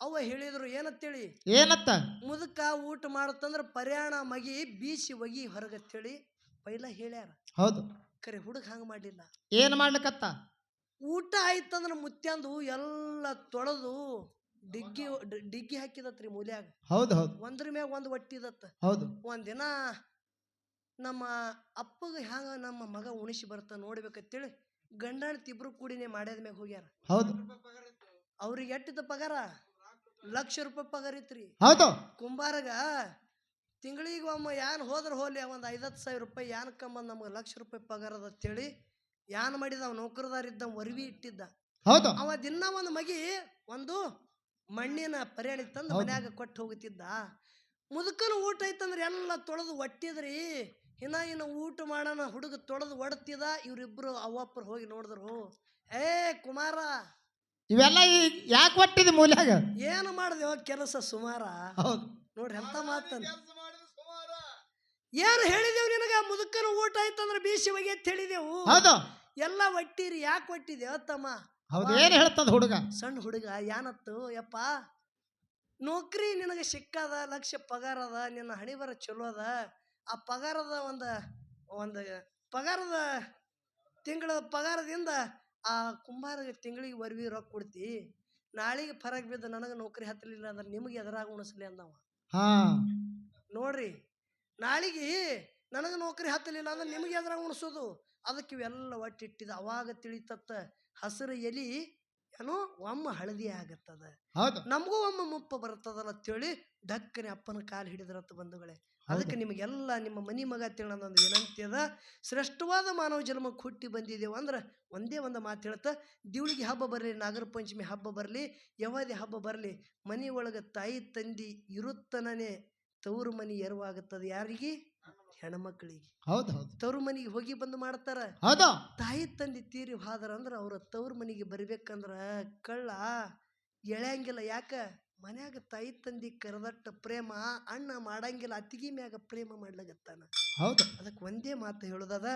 ಅವ್ವ ಹೇಳಿದ್ರು ಏನಂತೇಳಿ. ಏನತ್ತ? ಮುದುಕ ಊಟ ಮಾಡತ್ತಂದ್ರ ಪ್ರಯಾಣ ಮಗಿ ಬೀಸಿ ಒಗಿ ಹೊರಗತ್ತೇಳಿ ಪೈಲ ಹೇಳ್ಯಾರ. ಹೌದು ಖರೆ ಹುಡುಗ ಹಂಗ ಮಾಡಿಲ್ಲ. ಏನ್ ಮಾಡ್ಲಿಕತ್ತ? ಊಟ ಆಯ್ತಂದ್ರ ಮುತ್ಯಾಂದು ಎಲ್ಲ ತೊಳೆದು ಡಿಗ್ಗಿ ಹಾಕಿದತ್ರಿ ಮೂಲ್ಯಾಗ. ಹೌದು ಹೌದು ಒಂದ್ರ ಮ್ಯಾಗ ಒಂದು ಒಟ್ಟಿದತ್ತ. ಹೌದು ಒಂದಿನ ನಮ್ಮ ಅಪ್ಪಗ ಹ್ಯಾಂಗ ನಮ್ಮ ಮಗ ಉಣಿಸಿ ಬರ್ತ ನೋಡ್ಬೇಕಂತೇಳಿ ಗಂಡಾಣ್ತಿಬ್ರು ಕೂಡಿನೇ ಮಾಡ್ಯಾದ ಮ್ಯಾಗ ಹೋಗ್ಯಾರ. ಹೌದು ಅವ್ರಿಗೆ ಎಟ್ಟಿದ ಪಗಾರ? ₹1,00,000 ಪಗಾರ ಇತ್ರಿ. ಹೌದು ಕುಂಬಾರಗ ತಿಂಗಳಿಗೆ ಒಮ್ಮ ಯಾನ್ ಹೋದ್ರ ಹೋಲಿ ಒಂದು 50 ಸಾವಿರ ರೂಪಾಯಿ ಯಾನ್ ಕಮ್ಮಂದ್ ನಮ್ಗೆ ₹1,00,000 ಪಗಾರ ಅದ ಅಂತೇಳಿ ಯಾನ್ ಮಾಡಿದ. ಅವ ನೌಕರದಾರಿದ್ದ, ವರವಿ ಇಟ್ಟಿದ್ದ. ಹೌದು ಅವ ದಿನ ಒಂದು ಮಗಿ ಒಂದು ಮಣ್ಣಿನ ಪರ್ಯಾಣಿ ತಂದು ಮನ್ಯಾಗ ಕೊಟ್ಟು ಹೋಗುತ್ತಿದ್ದ. ಮುದುಕನ ಊಟ ಐತಂದ್ರೆ ಎಲ್ಲ ತೊಳೆದು ಒಟ್ಟಿದ್ರಿ. ಇನ್ನ ಊಟ ಮಾಡೋಣ ಹುಡುಗ ತೊಳೆದು ಒಡ್ತಿದ. ಇವ್ರಿಬ್ರು ಅವ್ವಪ್ಪರು ಹೋಗಿ ನೋಡಿದ್ರು. ಏ ಕುಮಾರ, ಇವೆಲ್ಲ ಯಾಕೆ ಒಟ್ಟಿದೆ ಮೂಲ್ಯಾಗ? ಏನು ಮಾಡಿದೆವ ಕೆಲಸ ಸುಮಾರ. ಹೌದು ನೋಡ್ರಿ ಎಂತ ಮಾತಂದ. ಏನು ಹೇಳಿದೆವು ನಿನಗ? ಮುದುಕನ ಊಟ ಆಯ್ತಂದ್ರೆ ಬೀಸಿ ಒಗೆ ಅಂತ ಹೇಳಿದೆವು. ಹೌದು ಎಲ್ಲ ಒಟ್ಟಿರಿ. ಯಾಕೆ ಒಟ್ಟಿದೆವ ತಮ್ಮ? ಹೌದು ಏನ್ ಹೇಳ್ತದ ಹುಡುಗ? ಸಣ್ಣ ಹುಡುಗ ಏನತ್ತು, ಯಪ್ಪ ನೌಕರಿ ನಿನಗೆ ಸಿಕ್ಕದ, ₹1,00,000 ಪಗಾರ ಅದ, ನಿನ್ನ ಹಣಿ ಬರ ಚಲೋ ಅದ. ಆ ಪಗಾರದ ಒಂದು ಪಗಾರದ ತಿಂಗಳ ಪಗಾರದಿಂದ ಆ ಕುಂಬಾರಿಗೆ ತಿಂಗಳಿಗೆ ವರವಿ ರೊಕ್ಕ ಕೊಡ್ತಿ. ನಾಳೆಗೆ ಫರಕ್ ಬಿದ್ದು ನನಗೆ ನೌಕರಿ ಹತ್ತಲಿಲ್ಲ ಅಂದ್ರೆ ನಿಮಗೆ ಎದರಾಗ ಉಣಿಸ್ಲಿ ಅಂದವ. ಹಾ ನೋಡ್ರಿ, ನಾಳೆಗೆ ನನಗೆ ನೌಕರಿ ಹತ್ತಲಿಲ್ಲ ಅಂದ್ರೆ ನಿಮಗೆ ಎದರಾಗ ಉಣಿಸೋದು. ಅದಕ್ಕೆ ಇವೆಲ್ಲ ಒಟ್ಟಿಟ್ಟಿದ. ಅವಾಗ ತಿಳಿತತ್ತ ಹಸಿರು ಎಲಿ ಏನೋ ಒಮ್ಮ ಹಳದಿ ಆಗತ್ತದ, ಹೌದು ನಮಗೂ ಒಮ್ಮ ಮುಪ್ಪ ಬರ್ತದಲ್ಲ ಅಂತೇಳಿ ಡಕ್ಕನೆ ಅಪ್ಪನ ಕಾಲು ಹಿಡಿದ್ರತ್ತ. ಬಂಧುಗಳೇ, ಅದಕ್ಕೆ ನಿಮಗೆಲ್ಲ ನಿಮ್ಮ ಮನಿ ಮಗ ತಿಳೋದೊಂದು ವಿನಂತಿ ಅದ. ಶ್ರೇಷ್ಠವಾದ ಮಾನವ ಜನ್ಮಕ್ಕೆ ಹುಟ್ಟಿ ಬಂದಿದ್ದೇವೆ ಅಂದ್ರೆ ಒಂದೇ ಒಂದು ಮಾತು ಹೇಳ್ತಾ, ದಿವಳಿಗೆ ಹಬ್ಬ ಬರಲಿ, ನಾಗರ ಪಂಚಮಿ ಹಬ್ಬ ಬರಲಿ, ಯವದಿ ಹಬ್ಬ ಬರಲಿ, ಮನೆ ಒಳಗೆ ತಾಯಿ ತಂದಿ ಇರುತ್ತನೇ ತವರು ಮನಿ ಎರವಾಗುತ್ತದೆ. ಯಾರಿಗೆ? ಹೆಣ್ಮಕ್ಳಿಗೆ. ಹೌದು ಹೌದು ತವರು ಮನಿಗೆ ಹೋಗಿ ಬಂದು ಮಾಡ್ತಾರ. ಹೌದು ತಾಯಿ ತಂದಿ ತೀರಿ ಹಾದರ ಅಂದ್ರೆ ಅವ್ರ ತವ್ರ ಮನಿಗೆ ಬರ್ಬೇಕಂದ್ರ ಕಳ್ಳ ಎಳೆಯಂಗಿಲ್ಲ. ಯಾಕ? ಮನ್ಯಾಗ ತಾಯಿ ತಂದಿ ಕರೆದಟ್ಟ ಪ್ರೇಮ ಅಣ್ಣ ಮಾಡಂಗಿಲ್ಲ, ಅತ್ತಿಗೆ ಮ್ಯಾಗ ಪ್ರೇಮ ಮಾಡ್ಲಾಗತ್ತಾನ. ಹೌದು ಅದಕ್ಕೆ ಒಂದೇ ಮಾತು ಹೇಳೋದದ,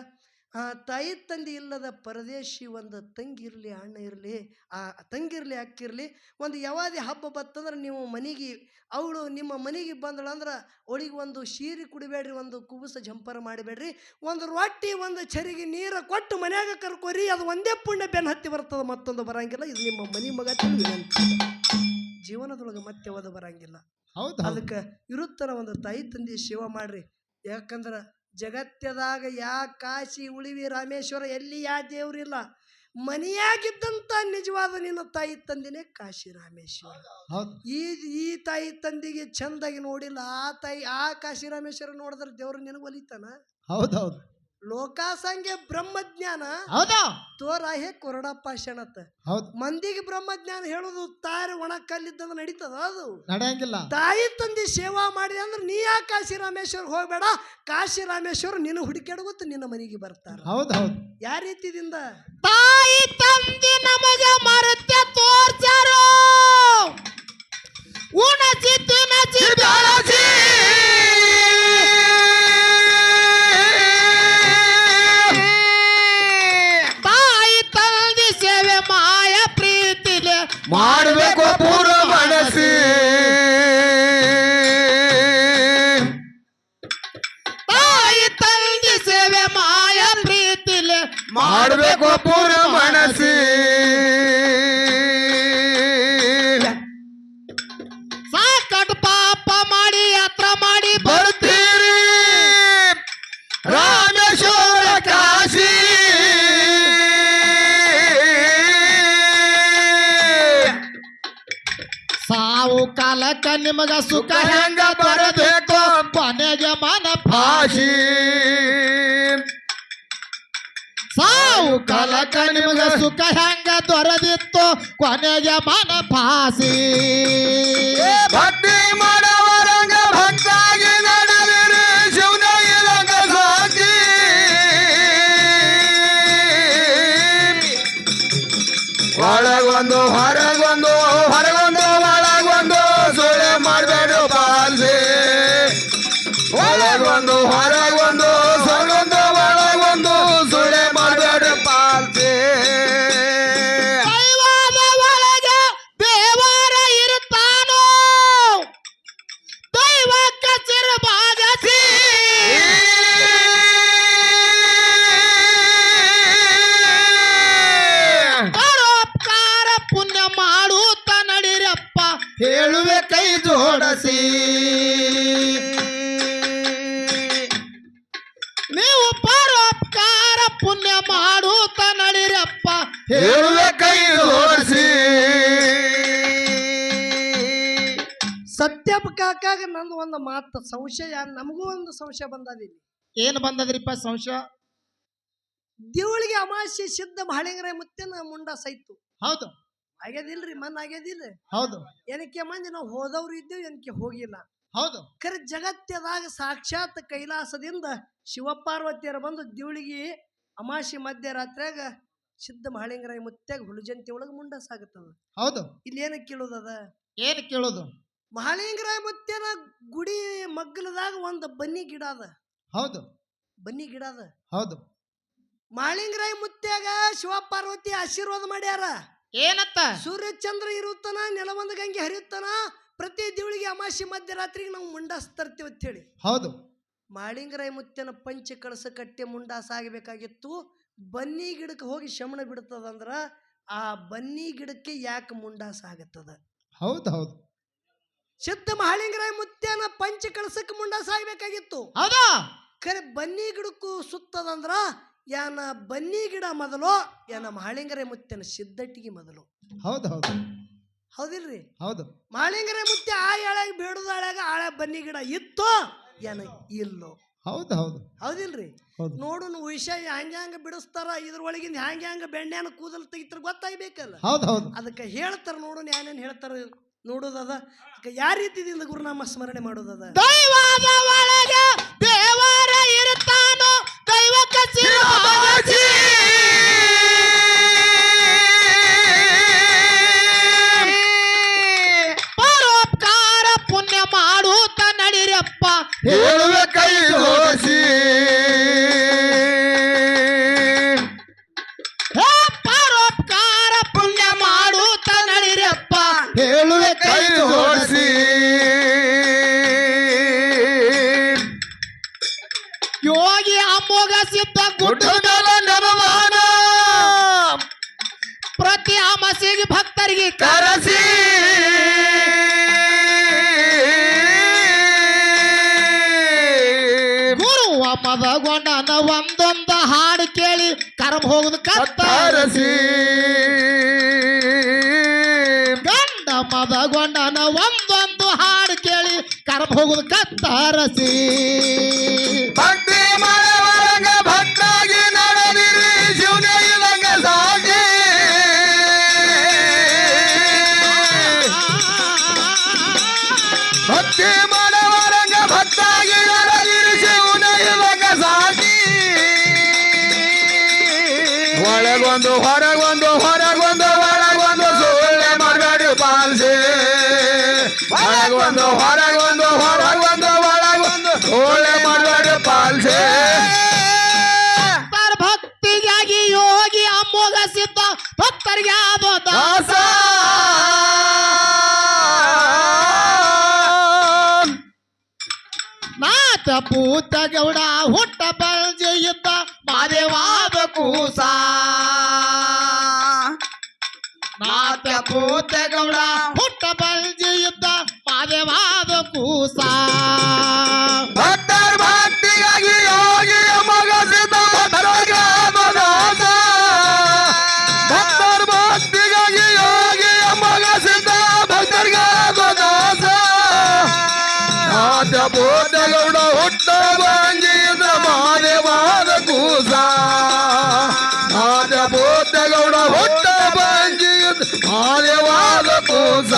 ತಾಯಿ ತಂದಿ ಇಲ್ಲದ ಪರದೇಶಿ ಒಂದು ತಂಗಿರ್ಲಿ ಅಣ್ಣ ಇರಲಿ, ಆ ತಂಗಿರ್ಲಿ ಅಕ್ಕಿರ್ಲಿ, ಒಂದು ಯಾವಾದೇ ಹಬ್ಬ ಬತ್ತಂದ್ರೆ ನೀವು ಮನೆಗೆ ಅವಳು ನಿಮ್ಮ ಮನೆಗೆ ಬಂದಳಂದ್ರೆ ಅವಳಿಗೆ ಒಂದು ಶೀರೆ ಕುಡಿಬೇಡ್ರಿ, ಒಂದು ಕುಬುಸ ಜಂಪರ ಮಾಡಬೇಡ್ರಿ, ಒಂದು ರೊಟ್ಟಿ ಒಂದು ಚರಿಗೆ ನೀರು ಕೊಟ್ಟು ಮನ್ಯಾಗ ಕರ್ಕೋರಿ. ಅದು ಒಂದೇ ಪುಣ್ಯ ಬೆನ್ನು ಹತ್ತಿ ಬರ್ತದೆ, ಮತ್ತೊಂದು ಬರಂಗಿಲ್ಲ. ಇದು ನಿಮ್ಮ ಮನೆ ಮಗ ಜೀವನದೊಳಗೆ ಮತ್ತೆ ಓದ ಬರಂಗಿಲ್ಲ. ಹೌದು ಅದಕ್ಕೆ ಇರುತ್ತನ ಒಂದು ತಾಯಿ ತಂದೆ ಸೇವಾ ಮಾಡ್ರಿ. ಯಾಕಂದ್ರೆ ಜಗತ್ತದಾಗ ಯಾ ಕಾಶಿ ಉಳಿವಿ ರಾಮೇಶ್ವರ ಎಲ್ಲಿ ಯಾ ದೇವ್ರಿಲ್ಲ. ಮನೆಯಾಗಿದ್ದಂಥ ನಿಜವಾದ ನಿನ್ನ ತಾಯಿ ತಂದಿನೇ ಕಾಶಿ ರಾಮೇಶ್ವರ. ಈ ತಾಯಿ ತಂದಿಗೆ ಚಂದಾಗಿ ನೋಡಿಲ್ಲ, ಆ ಕಾಶಿ ರಾಮೇಶ್ವರ ನೋಡಿದ್ರೆ ದೇವ್ರು ನಿನಗೆ ಒಲಿತಾನ. ಹೌದೌದು ಲೋಕಾಸಂಗೆ ಬ್ರಹ್ಮಜ್ಞಾನ ತೋರ ಹೇ ಕೊರಡಪ್ಪ ಶಣತ್. ಮಂದಿಗೆ ಬ್ರಹ್ಮಜ್ಞಾನ ಹೇಳುದು ತಾರಿ ಒಣ ಕಲ್ಲಿದ್ದಂದ್ರೆ ನಡೀತದ, ಅದು ನಡೆಯಂಗಿಲ್ಲ. ತಾಯಿ ತಂದಿ ಸೇವಾ ಮಾಡಿ ಅಂದ್ರೆ ನೀ ಯಾ ಕಾಶಿ ರಾಮೇಶ್ವರ ಹೋಗ್ಬೇಡ, ಕಾಶಿ ರಾಮೇಶ್ವರ ನಿನ್ನ ಹುಡುಕಾಡುತ್ತ ನಿನ್ನ ಮನೆಗೆ ಬರ್ತಾರ. ಹೌದೌದು. ಯಾವ ರೀತಿದಿಂದ ತಾಯಿ ತಂದಿ ನಮಗ ಮರತ್ಯ ತೋರ್ಸಾರೋ, ಉಣಸಿ ತಿನ್ನಸಿ ಬೆಳಸಿ ಮಾಡಬೇಕು ಪೂರ್ವ ಮನಸ್ಸಿ. ತಾಯಿ ತಂದೆ ಸೇವೆ ಮಾಯ ಪ್ರೀತಿಲೆ ಮಾಡಬೇಕು ಪೂರ್ವ ಮನಸ್ಸಿ. ಸಾಕಟ್ ಪಾಪ ಮಾಡಿ ಯಾತ್ರ ಮಾಡಿ ಬರ್ತೀರಿ ರಾಮೇಶ್ವರ ಕಾಶಿ. ಸಾವು ಕಾಲಕ್ಕ ನಿಮಗ ಸುಖ ಹೆಂಗ ಬರಬೇಕು, ಕೊನೆಗೆ ಮನ ಭಾಷಿ. ಸಾವು ಕಾಲಕ್ಕ ನಿಮಗ ಸುಖ ಹೆಂಗ ದೊರೆದಿತ್ತು, ಕೊನೆಗೆ ಮನ ಭಾಸಿ. ಭಕ್ತಿ ಮಾಡವರಂಗ ಭಕ್ತಾಗಿ ನಡೆದಿರಿ ಶಿವನ ಇರಂಗ ಸಾಕಿ. ಒಳಗೊಂದು ಹೊರಗೊಂದು ಹೊರಗೊಂದು ಒಳಗೊಂದು ಸುಳ್ಳೆ ಮಾಡಬೇಡು ಪಾಲ್ಸಿ. ಒಳಗೊಂದು ಹೊರಗೊಂದು ಹೊರಗೊಂದು ಒಳಗೊಂದು ಸುಳ್ಳೆ ಮಾಡಬೇಡು ಪಾಲ್ಸಿ. ದೈವದ ಒಳಗ ದೇವರ ಇರುತ್ತಾನೋ, ದೈವಕ್ಕ ಚಿರಬಾಗಸಿ. ಪರೋಪಕಾರ ಪುಣ್ಯ ಮಾಡುತ್ತ ನಡಿರಪ್ಪ, ಹೇಳುವೆ ಕೈ ಜೋಡಿಸಿ. ನೀವು ಪರೋಪಕಾರ ಪುಣ್ಯ ಮಾಡುತ್ತ ನಡಿರಪ್ಪ, ಹೇಳುವೆ ಕೈ ಜೋಡಿಸಿ. ಸತ್ಯಪ್ಪ ಕಾಕಾಗ ನಂದು ಒಂದು ಮಾತು ಸಂಶಯ, ನಮಗೂ ಒಂದು ಸಂಶಯ ಬಂದದಿಲ್ಲ. ಏನು ಬಂದದ್ರಿಪ್ಪ ಸಂಶಯ? ದೇವಳಿಗೆ ಅಮಾವಾಸ್ಯೆ ಸಿದ್ಧ ಮಹಳಿಂಗರ ಮುತ್ತಿನ ಮುಂಡ ಸೈತು. ಹೌದು ಆಗ್ಯದಿಲ್ರಿ, ಮನ್ ಆಗ್ಯದಿಲ್ಲ. ಹೌದು. ಏನಕ್ಕೆ ಮಂದಿ ನಾವು ಹೋದವ್ರು ಇದ್ದೇವೆ, ಏನಕ್ಕೆ ಹೋಗಿಲ್ಲ. ಹೌದು. ಖರೆ ಜಗತ್ತದಾಗ ಸಾಕ್ಷಾತ್ ಕೈಲಾಸದಿಂದ ಶಿವಪಾರ್ವತಿಯರ ಬಂದು ದೇವಳಿಗೆ ಅಮಾವಾಸ್ಯೆ ಮಧ್ಯರಾತ್ರಿಯಾಗ ಸಿದ್ಧ ಮಹಳಿಂಗರಾಯ ಮುತ್ಯಾಗ ಹುಳುಜಂತಿ ಒಳಗೆ ಮುಂಡ ಸಾಗುತ್ತದ. ಹೌದು. ಇಲ್ಲಿ ಏನಕ್ಕೆ ಕೇಳೋದದ? ಏನು ಕೇಳೋದು? ಮಹಳಿಂಗರಾಯ ಮುತ್ಯನ ಗುಡಿ ಮಗ್ಗಲದಾಗ ಒಂದು ಬನ್ನಿ ಗಿಡ ಅದ. ಹೌದು. ಬನ್ನಿ ಗಿಡ ಅದ. ಹೌದು. ಮಹಳಿಂಗರಾಯ ಮುತ್ಯಾಗ ಶಿವಪಾರ್ವತಿ ಆಶೀರ್ವಾದ ಮಾಡ್ಯಾರ. ಏನತ್ತ? ಸೂರ್ಯ ಚಂದ್ರ ಇರುತ್ತಾನ, ನೆಲವಂದ ಗಂಗೆ ಹರಿಯುತ್ತಾನ, ಪ್ರತಿ ದೇವಳಿಗೆ ಅಮಾವಾಸ್ಯೆ ಮಧ್ಯರಾತ್ರಿಗೆ ನಾವು ಮುಂಡಾಸ್ ತರ್ತೀವಿ ಅಂತ ಹೇಳಿ. ಹೌದು. ಮಹಳಿಂಗರಾಯ ಮುತ್ಯನ ಪಂಚ ಕಳಸ ಕಟ್ಟೆ ಮುಂಡಾಸ ಆಗಬೇಕಾಗಿತ್ತು. ಬನ್ನಿ ಗಿಡಕ್ಕೆ ಹೋಗಿ ಶಮಣ ಬಿಡ್ತದಂದ್ರ ಆ ಬನ್ನಿ ಗಿಡಕ್ಕೆ ಯಾಕೆ ಮುಂಡಾಸ ಆಗತ್ತದ? ಹೌದು. ಹೌದು. ಸಿದ್ಧ ಮಹಳಿಂಗರಾಯ ಮುತ್ಯನ ಪಂಚ ಕಳಸಕ್ಕೆ ಮುಂಡಾಸ ಆಗಬೇಕಾಗಿತ್ತು. ಹೌದಾ? ಖರೆ ಬನ್ನಿ ಗಿಡಕ್ಕೂ ಸುತ್ತದಂದ್ರ ಯಾನ ಬನ್ನಿ ಗಿಡ ಮೊದಲು, ಯಾನ ಮಹಳಿಂಗರಾಯ ಮುತ್ಯನ ಸಿದ್ದಟ್ಟಿಗೆ ಮೊದಲು. ಹೌದು. ಹೌದು. ಹೌದಿಲ್ರಿ? ಹೌದು. ಮಹಳಿಂಗರಾಯ ಮುತ್ಯ ಆ ಎಳೆಗೆ ಬೇಡುದಾಳ್ಯಾಗ ಆಳೆ ಬನ್ನಿ ಗಿಡ ಇತ್ತು. ಏನ ಇಲ್ಲೋ? ಹೌದು ಹೌದು ಹೌದಿಲ್ರಿ? ಹೌದು. ನೋಡುನು ವಿಷಯ ಹ್ಯಾಂಗ ಬಿಡಿಸ್ತಾರ, ಇದ್ರೊಳಗಿಂದ ಹ್ಯಾಂಗ ಬೆಣ್ಣೆನ ಕೂದಲು ತೆಗಿತಾರ ಗೊತ್ತಾಗ್ಬೇಕಲ್ಲ. ಹೌದು ಹೌದು. ಅದಕ್ಕೆ ಹೇಳ್ತಾರ ನೋಡೋಣ ಏನೇನು ಹೇಳ್ತಾರ ನೋಡೋದದ. ಅದಕ್ಕೆ ಯಾವ ರೀತಿಯಿಂದ ಗುರುನಾಮ ಸ್ಮರಣೆ ಮಾಡೋದದ? ದೈವದ ಒಳಗೆ ದೇವರ ಇರ್ತಾನೋ ದೈವಕ್ಕೆ ಶಿರಬಾಗಿ. ಪರೋಪಕಾರ ಪುಣ್ಯ ಮಾಡುತ್ತ ನಡಿರಪ್ಪ ಹೇಳುವೆ ಕೈ ಜೋಡಿಸಿ. ಹೇ ಪರೋಪಕಾರ ಪುಣ್ಯ ಮಾಡುತ್ತ ನಡಿರಪ್ಪ ಹೇಳುವೆ ಕೈ ಜೋಡಿಸಿ. ಯೋಗಿ ಅಮ್ಮೋಗ ಸಿದ್ಧ ಗುಡ್ಡದ ಗುಡ್ಡದ ನೆಲವಾನ ಪ್ರತಿ ಅಮಾಸೆಗೆ ಭಕ್ತರಿಗೆ ಕರೆಸಿ. ಗುರುವ ಮದಗೊಂಡನ ಒಂದೊಂದು ಹಾಡು ಕೇಳಿ ಕರ್ಮ ಹೋಗುದು ಕತ್ತರಸಿ. ಕತ್ತರಿಸಿ. ಗಂಡ ಮದಗೊಂಡನ ಒಂದೊಂದು ಹಾಡು ಕೇಳಿ ಕರ್ಮ ಹೋಗುದು ಕತ್ತರಸಿ. ಭಕ್ತಿ ಮಾಡುವರಂಗ ಭಕ್ತಾಗಿ ನಡೆದಿರಿ ಶಿವನೇ ಇದಂಗ ಸಾಗಿ. ಭಕ್ತಿ ಮಾಡುವರಂಗ ಭಕ್ತಾಗಿ ನಡೆದಿರಿ ಶಿವನೇ ಇದಂಗ ಸಾಗಿ. ಒಳಗೊಂದು ಹೊರಗೊಂದು ಹೊರಗೊಂದು ಒಳಗೊಂದು ಸುಳ್ಳೆ ಮಾಡಬೇಡಿ ಪಾಲ್ಸಿ. ಒಳಗೊಂದು ಹೊರಗೊಂದು ಹೊರಗೊಂದು ಒಳಗೊಂದು ಸುಳ್ಳೆ ಮಾಡಬೇಡಿ ಪಾಲ್ಸಿ. ಭಕ್ತರ ಭಕ್ತಿಗಾಗಿ ಯೋಗಿ ಅಮ್ಮೋಗ ಸಿದ್ಧ ಭಕ್ತರಿಗೆ ಆದೋ ದಾಸ. ದಾಸ ನಾಥ ಪೂತ ಗೌಡ ಹುಟ್ಟ ಬಲ್ಜಿ ಇದ್ದ ಮಾದೇವಾದ ಕೂಸ. ನಾಥ ಪೂತ ಗೌಡ ಹುಟ್ಟ ಬಲ್ಜಿ ಇದ್ದ ಮಾದೇವಾದ ಕೂಸ. ಭಕ್ತರ ಭಕ್ತಿಗಾಗಿ ಯೋಗಿ ಮಗ ಸಿದ್ಧ ಭಕ್ತರಿಗೆ ಆದ ದಾಸ. ಭಕ್ತರ ಭಕ್ತಿಗಾಗಿ ಯೋಗಿ ಮಗ ಸಿದ್ಧ ಭಕ್ತರಿಗೆ ಆದ ದಾಸ. ನಾಥ ಬೋಧಗೌಡ ಹುಟ್ಟ ಬಂಜಿದ ಮಾದೇವಾದ ಕೂಸ. ನಾಥ ಬೋಧಗೌಡ ಹುಟ್ಟ ಬಂಜಿದ ಮಾದೇವಾದ ಕೂಸ.